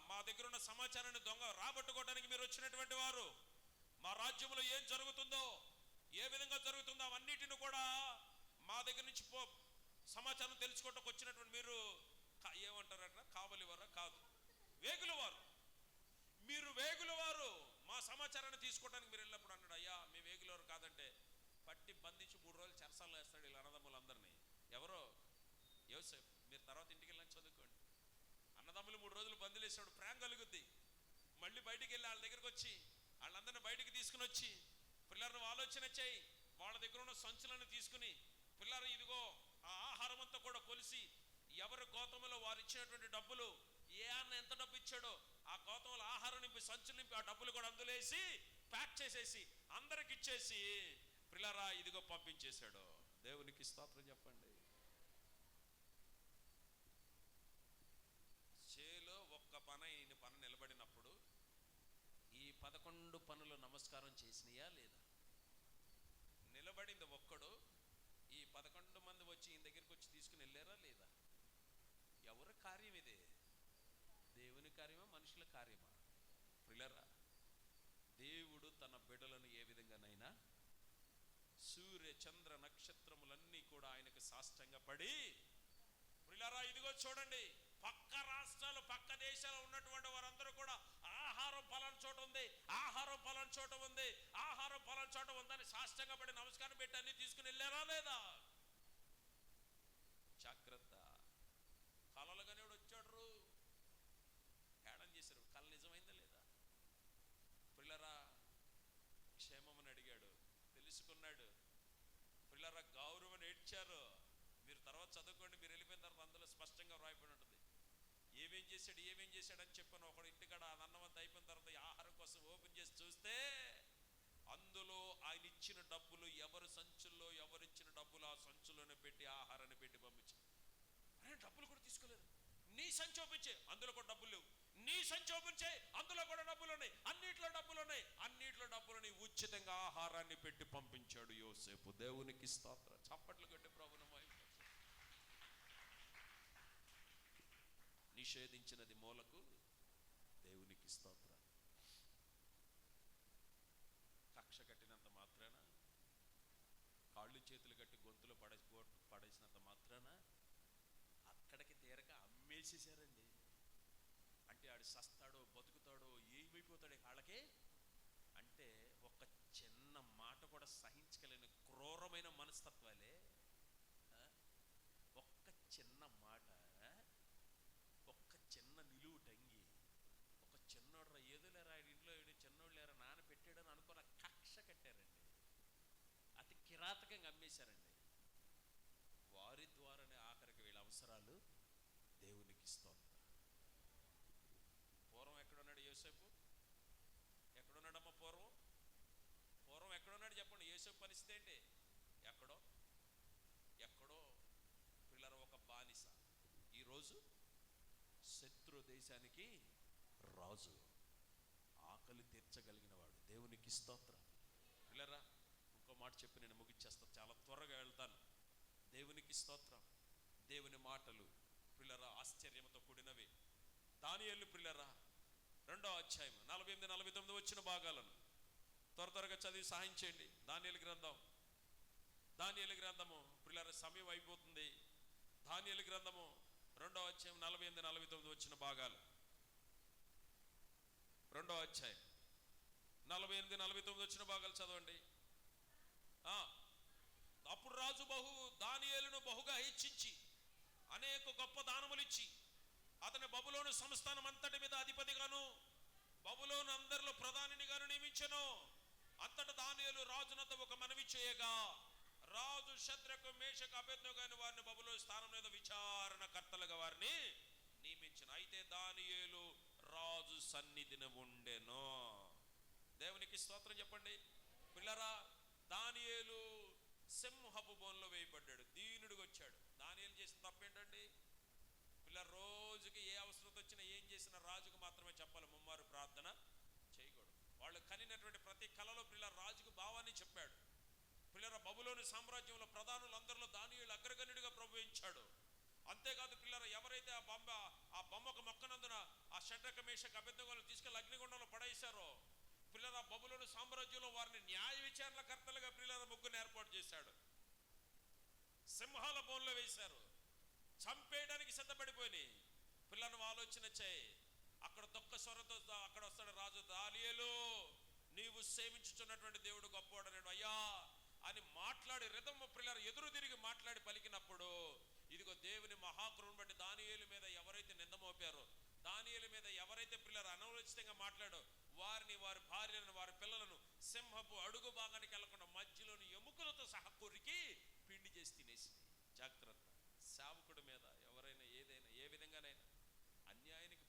మా దగ్గర ఉన్న సమాచారాన్ని రాబట్టుకోవడానికి మీరు వచ్చినటువంటి వారు. మా రాజ్యంలో ఏం జరుగుతుందో, ఏ విధంగా జరుగుతుందో అవన్నిటిని కూడా మా దగ్గర నుంచి సమాచారం తెలుసుకోవడానికి వచ్చినటువంటి మీరు ఏమంటారట? కావలివారా? కాదు, వేగులవారు. మీరు వేగులవారు. మా సమాచారాన్ని తీసుకోవడానికి మీరు వెళ్ళినప్పుడు అన్నాడు, అయ్యా మీ వేగులవారు కాదంటే పట్టి బంధించి 3 రోజులు చెరసాల్లో వేస్తాడు ఇలా అన్నదమ్ములందరినీ. ఎవరో యోసేపు. మీరు తర్వాత ఇంటికి వెళ్ళని చదువుకోండి. అన్నదమ్ములు 3 రోజులు బంధులేసాడు. ప్రేమ కలుగుద్ది. మళ్ళీ బయటికి వెళ్ళి వాళ్ళ దగ్గరకు వచ్చి వాళ్ళందరినీ బయటికి తీసుకుని వచ్చి, పిల్లలను ఆలోచన చేయి, వాళ్ళ దగ్గర ఉన్న సంచులను తీసుకుని, పిల్లలు ఇదిగో ఆ ఆహారం అంతా కూడా కొలిసి, ఎవరి గోతంలో వారు ఇచ్చినటువంటి డబ్బులు ఏ అన్న ఎంత డబ్బు ఇచ్చాడో ఆ గౌతములు ఆహారం నింపి సంచులు నింపి ఆ డబ్బులు కూడా అందులేసి ప్యాక్ చేసేసి అందరికి ఇచ్చేసి ప్రియులారా ఇదిగో పంపించేశాడు. దేవునికి స్తోత్రం చెప్పండి. చేలో ఒక్క ఈయన పని నిలబడినప్పుడు ఈ 11 పనులు నమస్కారం చేసినాయా లేదా? నిలబడింది ఒక్కడు, ఈ 11 మంది వచ్చి ఈయన దగ్గరికి వచ్చి తీసుకుని వెళ్ళారా లేదా? ఎవరి కార్యం ఇదే? దేవుని కార్యమా మనుషుల కార్యమా? ప్రియులారా దేవుడు తన బిడ్డలను ఏ విధంగానైనా సూర్య చంద్ర నక్షత్రములన్నీ కూడా ఆయనకు సాష్టంగా పడి, ప్రియులారా ఇదిగో చూడండి, పక్క రాష్ట్రాలు పక్క దేశాలు ఉన్నటువంటి వారందరూ కూడా ఆహారం పలానా చోట ఉంది, ఆహారం పలానా చోట ఉంది, ఆహారం పలానా చోట ఉందని సాష్టంగా పడి నమస్కారం పెట్టి అన్ని తీసుకుని వెళ్ళారా లేదా? జాగ్రత్త. కలలుగానే వచ్చాడు, హేళన చేశారు, కళ నిజమైందా లేదా? పిల్లరా క్షేమమని అడిగాడు, తెలుసుకున్నాడు. పిల్లరా గౌరవం ఏడ్చారు. మీరు తర్వాత చదువుకోండి, మీరు వెళ్ళిపోయిన తర్వాత అందులో స్పష్టంగా వ్రాయబడి ఉంటుంది ఏమేం చేశాడు అని చెప్పాను. ఒకడు ఇంటికాడ అన్నమంతా అయిపోయిన తర్వాత ఆహారం కోసం ఓపెన్ చేసి చూస్తే అందులో ఆయన ఇచ్చిన డబ్బులు ఎవరి సంచుల్లో ఎవరిచ్చిన డబ్బులు ఆ సంచులోనే పెట్టి ఆహారాన్ని పెట్టి పంపించారు. అరే డబ్బులు కూడా తీసుకోలేదు, నీ సంచి ఓపించే అందులో కూడా డబ్బులు లేవు, నీ సంచి ఓపించే అందులో కూడా డబ్బులు ఉన్నాయి, అన్నిట్లో డబ్బులున్నాయి, ఉచితంగా ఆహారాన్ని పెట్టి పంపించాడు యోసేపు. దేవునికి స్తోత్రం. చప్పట్లు కొట్టి ప్రభువును నిషేధించినది మూలకు, దేవునికి స్తోత్రం. కక్ష కట్టినంత మాత్రాన, కాళ్ళు చేతులు కట్టి గొంతులో పడేసినంత మాత్రాన అక్కడికి తీరక అమ్మేసేసారండి. అంటే ఆడు సస్తాడో బతుకుతాడో ఏమైపోతాడు కాళ్ళకే అంటే ఒక చిన్న మాట కూడా సహించగలిగిన క్రూరమైన మనస్తత్వాలే. ఒక్క చిన్న మాట, ఒక్క చిన్న నిలువు టంగి, ఒక చిన్నోడ్రా ఏదో లేరా ఇంట్లో చిన్నోడు లేరా నాన్న పెట్టాడని అనుకున్న కక్ష కట్టారండి. అతి కిరాతకంగా అమ్మేశారండి. వారి ద్వారానే ఆఖరికి వీళ్ళ అవసరాలు దేవునికి స్తోత్రం. పూర్వం ఎక్కడున్నాడు యోసేపు? ఎక్కడున్నాడమ్మా పూర్వం ఎక్కడున్నాడు చెప్పండి. యోసేపు పరిస్థితి ఏంటి? ఎక్కడో పిల్లల ఒక బానిస, ఈరోజు శత్రు దేశానికి రాజు, ఆకలి తీర్చగలిగిన వాడు. దేవునికి స్తోత్రం. పిల్లరా ఇంకో మాట చెప్పి నేను ముగిచ్చేస్తాను, చాలా త్వరగా వెళ్తాను. దేవునికి స్తోత్రం. దేవుని మాటలు పిల్లరా ఆశ్చర్యంతో కూడినవి. దానియేలు పిల్లరా 2వ అధ్యాయం 48-49 వచ్చిన భాగాలను త్వరగా చదివి సహాయం చేయండి. దానియేలు గ్రంథము పిల్లరా సమయం అయిపోతుంది. దానియేలు గ్రంథము 2వ అధ్యాయం 48-49 వచ్చిన భాగాలు. 2వ అధ్యాయం 48-49 వచ్చిన భాగాలు చదవండి. అప్పుడు రాజు దానియేలును బహుగా హెచ్చించి అనేక గొప్ప దానములు ఇచ్చి అతని బబులోను సంస్థానం అంతటి మీద అధిపతిగాను బబులోను అందరిలో ప్రధానినిగాను నియమించెను. అంతటా దానియేలు రాజునంత ఒక మనవి చేయగా రాజు శద్రకు మేషకు అబేద్నెగోను వారిని బబులోను స్థానం మీద విచారణకర్తలుగా వారిని నియమించిన. అయితే దానియేలు రాజు సన్నిధిని ఉండెను. దేవునికి స్తోత్రం చెప్పండి. పిల్లరా దానియేలు సింహపు బోన్లో వేయబడ్డాడు, దీనుడిగా వచ్చాడు. దానియేలు చేసిన తప్పేంటండి? పిల్లల రోజుకి ఏ అవసరం వచ్చినా ఏం చేసినా రాజుకు మాత్రమే చెప్పాలి, ముమ్మారు ప్రార్థన చేయకూడదు. వాళ్ళు కనినటువంటి ప్రతి కళలో పిల్లల రాజుకు భావాన్ని చెప్పాడు. పిల్లల బబులోని సామ్రాజ్యంలో ప్రధానులందరిలో దానియేలు అగ్రగణ్యుడిగా ప్రభువించాడు. అంతేకాదు పిల్లల ఎవరైతే ఆ బొమ్మకు మొక్కనందున ఆ షడ్రక మేషకు అబేద్నెగోలను తీసుకెళ్లి అగ్నిగుండంలో పడేశారో పిల్లల బబులోని సామ్రాజ్యంలో వారిని న్యాయ విచారణకర్తలుగా పిల్లల ముగ్గురు ఏర్పాటు చేశాడు. సింహాల బోన్లో వేశారు, చంపేయడానికి సిద్ధపడిపోయి పిల్లను ఆలోచన చేయి. అక్కడ దొక్క స్వరతో అక్కడ వస్తాడు రాజు. దానియేలు నీవు సేవించుచున్నటువంటి దేవుడు గొప్పవాడనేడు అయ్యా అని మాట్లాడి రిధము పిల్లలు ఎదురు తిరిగి మాట్లాడి పలికినప్పుడు ఇదిగో దేవుని మహాకృపను బట్టి దానియేలు మీద ఎవరైతే నింద మోపారో, దానియేలు మీద ఎవరైతే పిల్లలు అనవలోచితంగా మాట్లాడో వారిని, వారి భార్యలను, వారి పిల్లలను సింహపు అడుగు భాగానికి వెళ్లకుండా మధ్యలోని ఎముకలతో సహా కొరికి పిండి చేసి తినేసింది. జాగ్రత్త. సేవకుడి మీద ఎవరైనా ఏదైనా ఏ విధంగానైనా అన్యాయానికి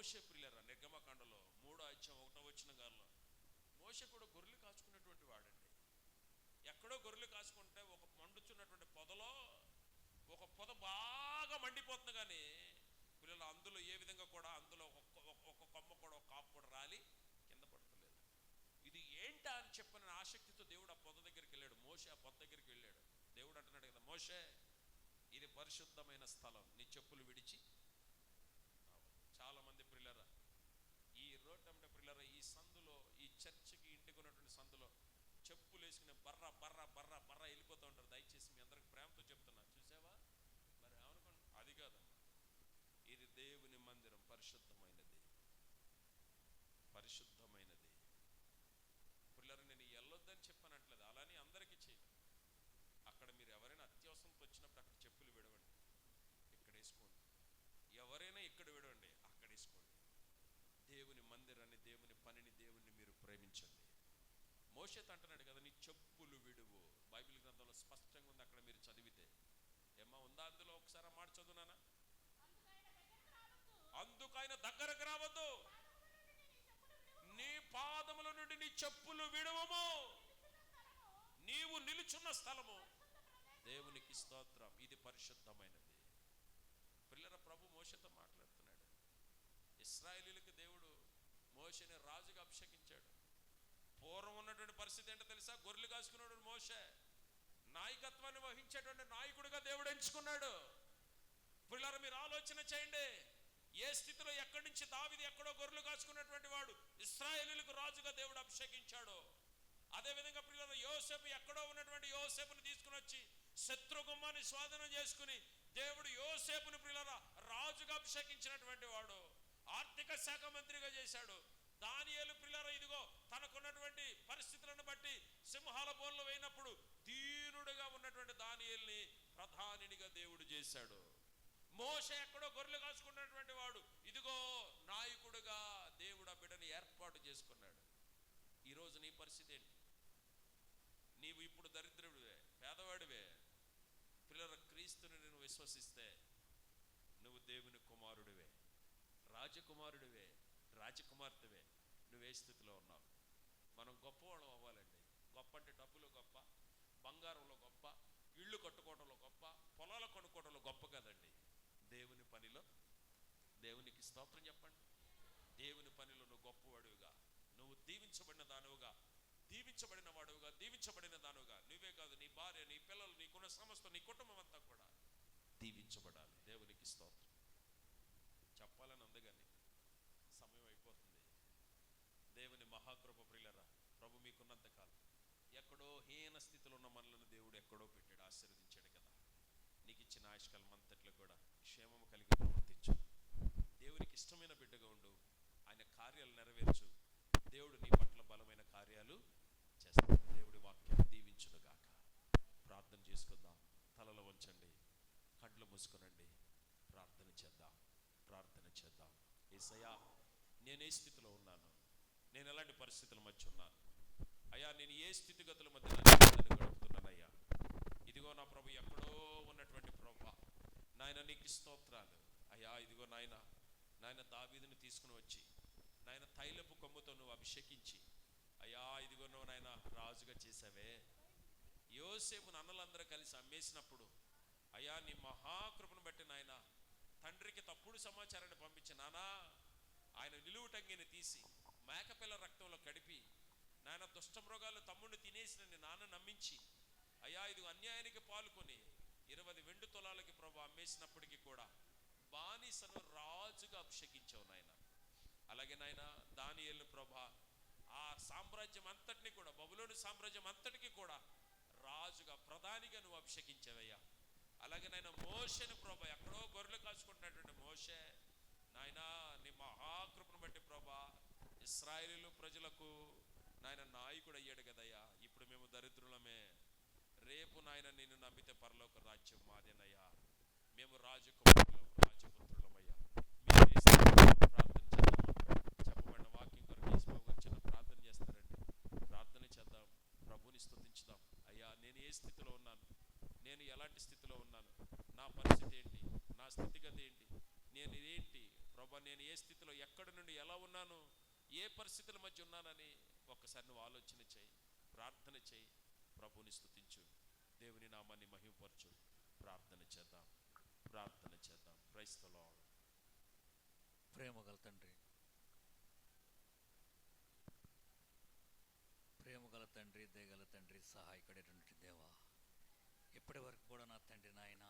మోషే ప్రియులారా నిర్గమకాండలో 3:1 మోషే కూడా గొర్రెలు కాచుకున్నటువంటి వాడండి. ఎక్కడో గొర్రెలు కాచుకుంటే ఒక మండుచున్నటువంటి పొదలో ఒక పొద బాగా మండిపోతుంది, కానీ పిల్లలు అందులో ఏ విధంగా కూడా అందులో ఒక కొమ్మ కూడా ఒక కాపు కూడా రాలి కింద పడతలేదు. ఇది ఏంటా అని చెప్పిన ఆసక్తితో దేవుడు ఆ పొద దగ్గరికి వెళ్ళాడు. మోషే ఆ పొద దగ్గరికి వెళ్ళాడు. దేవుడు అంటున్నాడు కదా, మోషే ఇది పరిశుద్ధమైన స్థలం, నీ చెప్పులు విడిచి. చాలా మంది ప్రియులారా ఈ రోడ్డు అంటే ప్రియులారా ఈ సందులో, ఈ చర్చికి ఇంటికి ఉన్నటువంటి సందులో చెప్పులు వేసుకుని బర్ర బర్ర బర్ర బర్ర వెళ్ళిపోతూ ఉంటారు. దయచేసి మీ అందరికి ప్రేమతో చెప్తున్నా, చూసావా? మరి ఏమనుకోండి, అది కాదమ్మా, ఇది దేవుని మందిరం, పరిశుద్ధమైనది, పరిశుద్ధమైనది. పిల్లలు నేను వెళ్ళొద్దని చెప్పానట్లేదు, అలానే అందరికీ చేయలేదు. అక్కడ మీరు ఎవరైనా అత్యవసరంతో వచ్చినప్పుడు అక్కడ చెప్పులు విడవండి, ఇక్కడ వేసుకోండి. ఎవరైనా ఇక్కడ విడవండి, అక్కడ వేసుకోండి. దేవుని మందిరాన్ని, దేవుని పనిని, దేవుణ్ణి మీరు ప్రేమించండి. మోషేతో అంటున్నాడు కదా, నీ చెప్పులు విడువు. బైబిల్ గ్రంథంలో స్పష్టంగా ఉంది, అక్కడ మీరు చదివితే. ఏమా ఉందా అందులో? ఒకసారి ఆ మాట చదువునానా? అందుకైన దగ్గరకు రావద్దు, నీ పాదముల నుండి నీ చెప్పులు విడువము, నీవు నిలుచున్న స్థలము దేవునికి స్తోత్రం, ఇది పరిశుద్ధమైనది. పిల్లల ప్రభు మోషేతో మాట్లాడుతున్నాడు. ఇశ్రాయేలీయులకు దేవుడు మోషేని రాజుగా అభిషేకించాడు. పూర్వం ఉన్నటువంటి పరిస్థితి ఏంటో తెలుసా? గొర్రెలు కాసుకున్నాడు మోషే, నాయకత్వాన్ని వహించేటువంటి నాయకుడిగా దేవుడు ఎంచుకున్నాడు. పిల్లలు మీరు ఆలోచన చేయండి, ఏ స్థితిలో ఎక్కడి నుంచి దావీదు ఎక్కడో గొర్రెలు కాచుకున్నటువంటి వాడు ఇశ్రాయేలీయులకు రాజుగా దేవుడు అభిషేకించాడు. అదేవిధంగా పిల్లలు యోసేపు ఎక్కడో ఉన్నటువంటి యోసేపుని తీసుకుని వచ్చి శత్రుగుమ్మాన్ని స్వాధీనం చేసుకుని దేవుడు యోసేపుని పిల్లల రాజుగా అభిషేకించినటువంటి వాడు. ఆర్థిక శాఖ మంత్రిగా చేశాడు. దానియేలు పిల్లల ఇదిగో తనకున్నటువంటి పరిస్థితులను బట్టి సింహాల బోన్లో వేయినప్పుడు దీనుడుగా ఉన్నటువంటి దానియేలుని ప్రధానినిగా దేవుడు చేశాడు. మోషే ఎక్కడో గొర్రెలు కాసుకున్నటువంటి వాడు ఇదిగో నాయకుడుగా దేవుడు ఆ బిడ్డని ఏర్పాటు చేసుకున్నాడు. ఈరోజు నీ పరిస్థితి ఏంటి? నీవు ఇప్పుడు దరిద్రుడివే, పేదవాడివే. పిల్లల క్రీస్తుని నువ్వు విశ్వసిస్తే నువ్వు దేవుని కుమారుడివే, రాజకుమారుడివే, రాజకుమార్తెవే. నువ్వే స్థితిలో ఉన్నావు. మనం గొప్పవాళ్ళం అవ్వాలండి. గొప్ప అంటే డబ్బులు గొప్ప, బంగారంలో గొప్ప, ఇళ్ళు కట్టుకోవడంలో గొప్ప, పొలాలు కొనుక్కోవడంలో గొప్ప కదండి. దేవుని పనిలో దేవునికి స్తోత్రం చెప్పండి. దేవుని పనిలో నువ్వు గొప్పవాడుగా, నువ్వు దీవించబడిన దానువుగా, దీవించబడిన వాడుగా, దీవించబడిన దానువుగా. నువ్వే కాదు, నీ భార్య, నీ పిల్లలు, నీకున్న సమస్త, నీ కుటుంబం అంతా కూడా దీవించబడాలి. దేవునికి స్తోత్రం. చెప్పాలని ఉంది కానీ సమయం అయిపోతుంది. దేవుని మహాకృప ప్రియులరా, ప్రభు మీకున్నంత కాలం ఎక్కడో హీన స్థితిలో ఉన్న మనలను దేవుడు ఎక్కడో పెట్టాడు, ఆశీర్వదించాడు కదా. నీకు ఇచ్చిన ఆయుష్కాలం అంతట్లో కూడా క్షేమము కలిగి ప్రవర్తించు, దేవునికి ఇష్టమైన బిడ్డగా ఉండు, ఆయన కార్యాలు నెరవేర్చు. దేవుడు నీ పట్ల బలమైన కార్యాలు చేస్తాడు. దేవుడి వాక్యాన్ని దీవించునుగాక. ప్రార్థన చేసుకుందాం. తలలో వంచండి, కళ్ళు మూసుకొనండి, ప్రార్థన చేద్దాం. ప్రార్థన చేద్దాం. యేసయ్యా, నేను ఏ స్థితిలో ఉన్నాను? నేను ఎలాంటి పరిస్థితుల మధ్య ఉన్నాను? అయ్యా, నేను ఏ స్థితిగతుల మధ్య గడుపుతున్నానయ్యా? ఇదిగో నా ప్రభు, ఎక్కడో ఉన్నటువంటి ప్రభు నాయన నీకు స్తోత్రాలు అయ్యా. ఇదిగో నాయన, నాయన దావీదుని తీసుకుని వచ్చి నాయన తైలపు కొమ్ముతో నువ్వు అభిషేకించి అయ్యా ఇదిగో నువ్వు నాయన రాజుగా చేసావే. యోసేపును అన్నలందరూ కలిసి అమ్మేసినప్పుడు అయ్యా నీ మహాకృపను బట్టి నాయన తండ్రికి తప్పుడు సమాచారాన్ని పంపించి నానా ఆయన నిలువుటంగిని తీసి మేకపిల్ల రక్తంలో కడిపి నాయన దుష్టమృగాలు తమ్ముడిని తినేసిన నాన్న నమ్మించి అయ్యా ఇది అన్యాయానికి పాల్గొని 20 వెండి తులాలకి ప్రభు అమ్మేసినప్పటికీ కూడా బానిసను రాజుగా అభిషేకించావు నాయన. అలాగే నాయన దానియేలు ప్రభా ఆ సామ్రాజ్యం అంతటిని కూడా, బబులోను సామ్రాజ్యం అంతటికి కూడా రాజుగా, ప్రధానిగా నువ్వు అభిషేకించావయ్యా. అలాగే నాయన మోషేను ప్రభా, ఎక్కడో గొర్రెలు కాచుకుంటున్నటువంటి మోషే నాయన నీ మహాకృపను బట్టి ప్రభా ఇశ్రాయేలు ప్రజలకు నాయన నాయకుడు అయ్యాడు కదయ్యా. ఇప్పుడు మేము దరిద్రులమే, రేపు నాయన నిన్ను నమ్మితే పరలోక రాజ్యం మాదేనయ్యా. మేము రాజకుమారులం, రాజపుత్రులమయ్యా. ప్రార్థన చేద్దాం. చెప్పబడిన వాక్యం కొరకు చిన్న ప్రార్థన చేస్తారండి. ప్రార్థన చేద్దాం, ప్రభుని స్తుతించుదాం. అయ్యా, నేను ఏ స్థితిలో ఉన్నాను? నేను ఎలాంటి స్థితిలో ఉన్నాను? నా పరిస్థితి ఏంటి? నా స్థితిగతి ఏంటి? నేను ఏంటి ప్రభా నేను ఏ స్థితిలో ఎక్కడి నుండి ఎలా ఉన్నాను, ఏ పరిస్థితుల మధ్య ఉన్నానని ఒక్కసారి నువ్వు ఆలోచన చేయి, ప్రార్థన చేయి, ప్రభుని స్తుతించు, దేవుని నామాన్ని మహిమపరచు. ప్రార్థన చేద్దాం, ప్రార్థన చేద్దాం. Praise the Lord. ప్రేమగల తండ్రి, ప్రేమగల తండ్రి, దయగల తండ్రి, సహాయకుడైనటువంటి దేవా, ఇప్పటి వరకు కూడా నా తండ్రి నాయన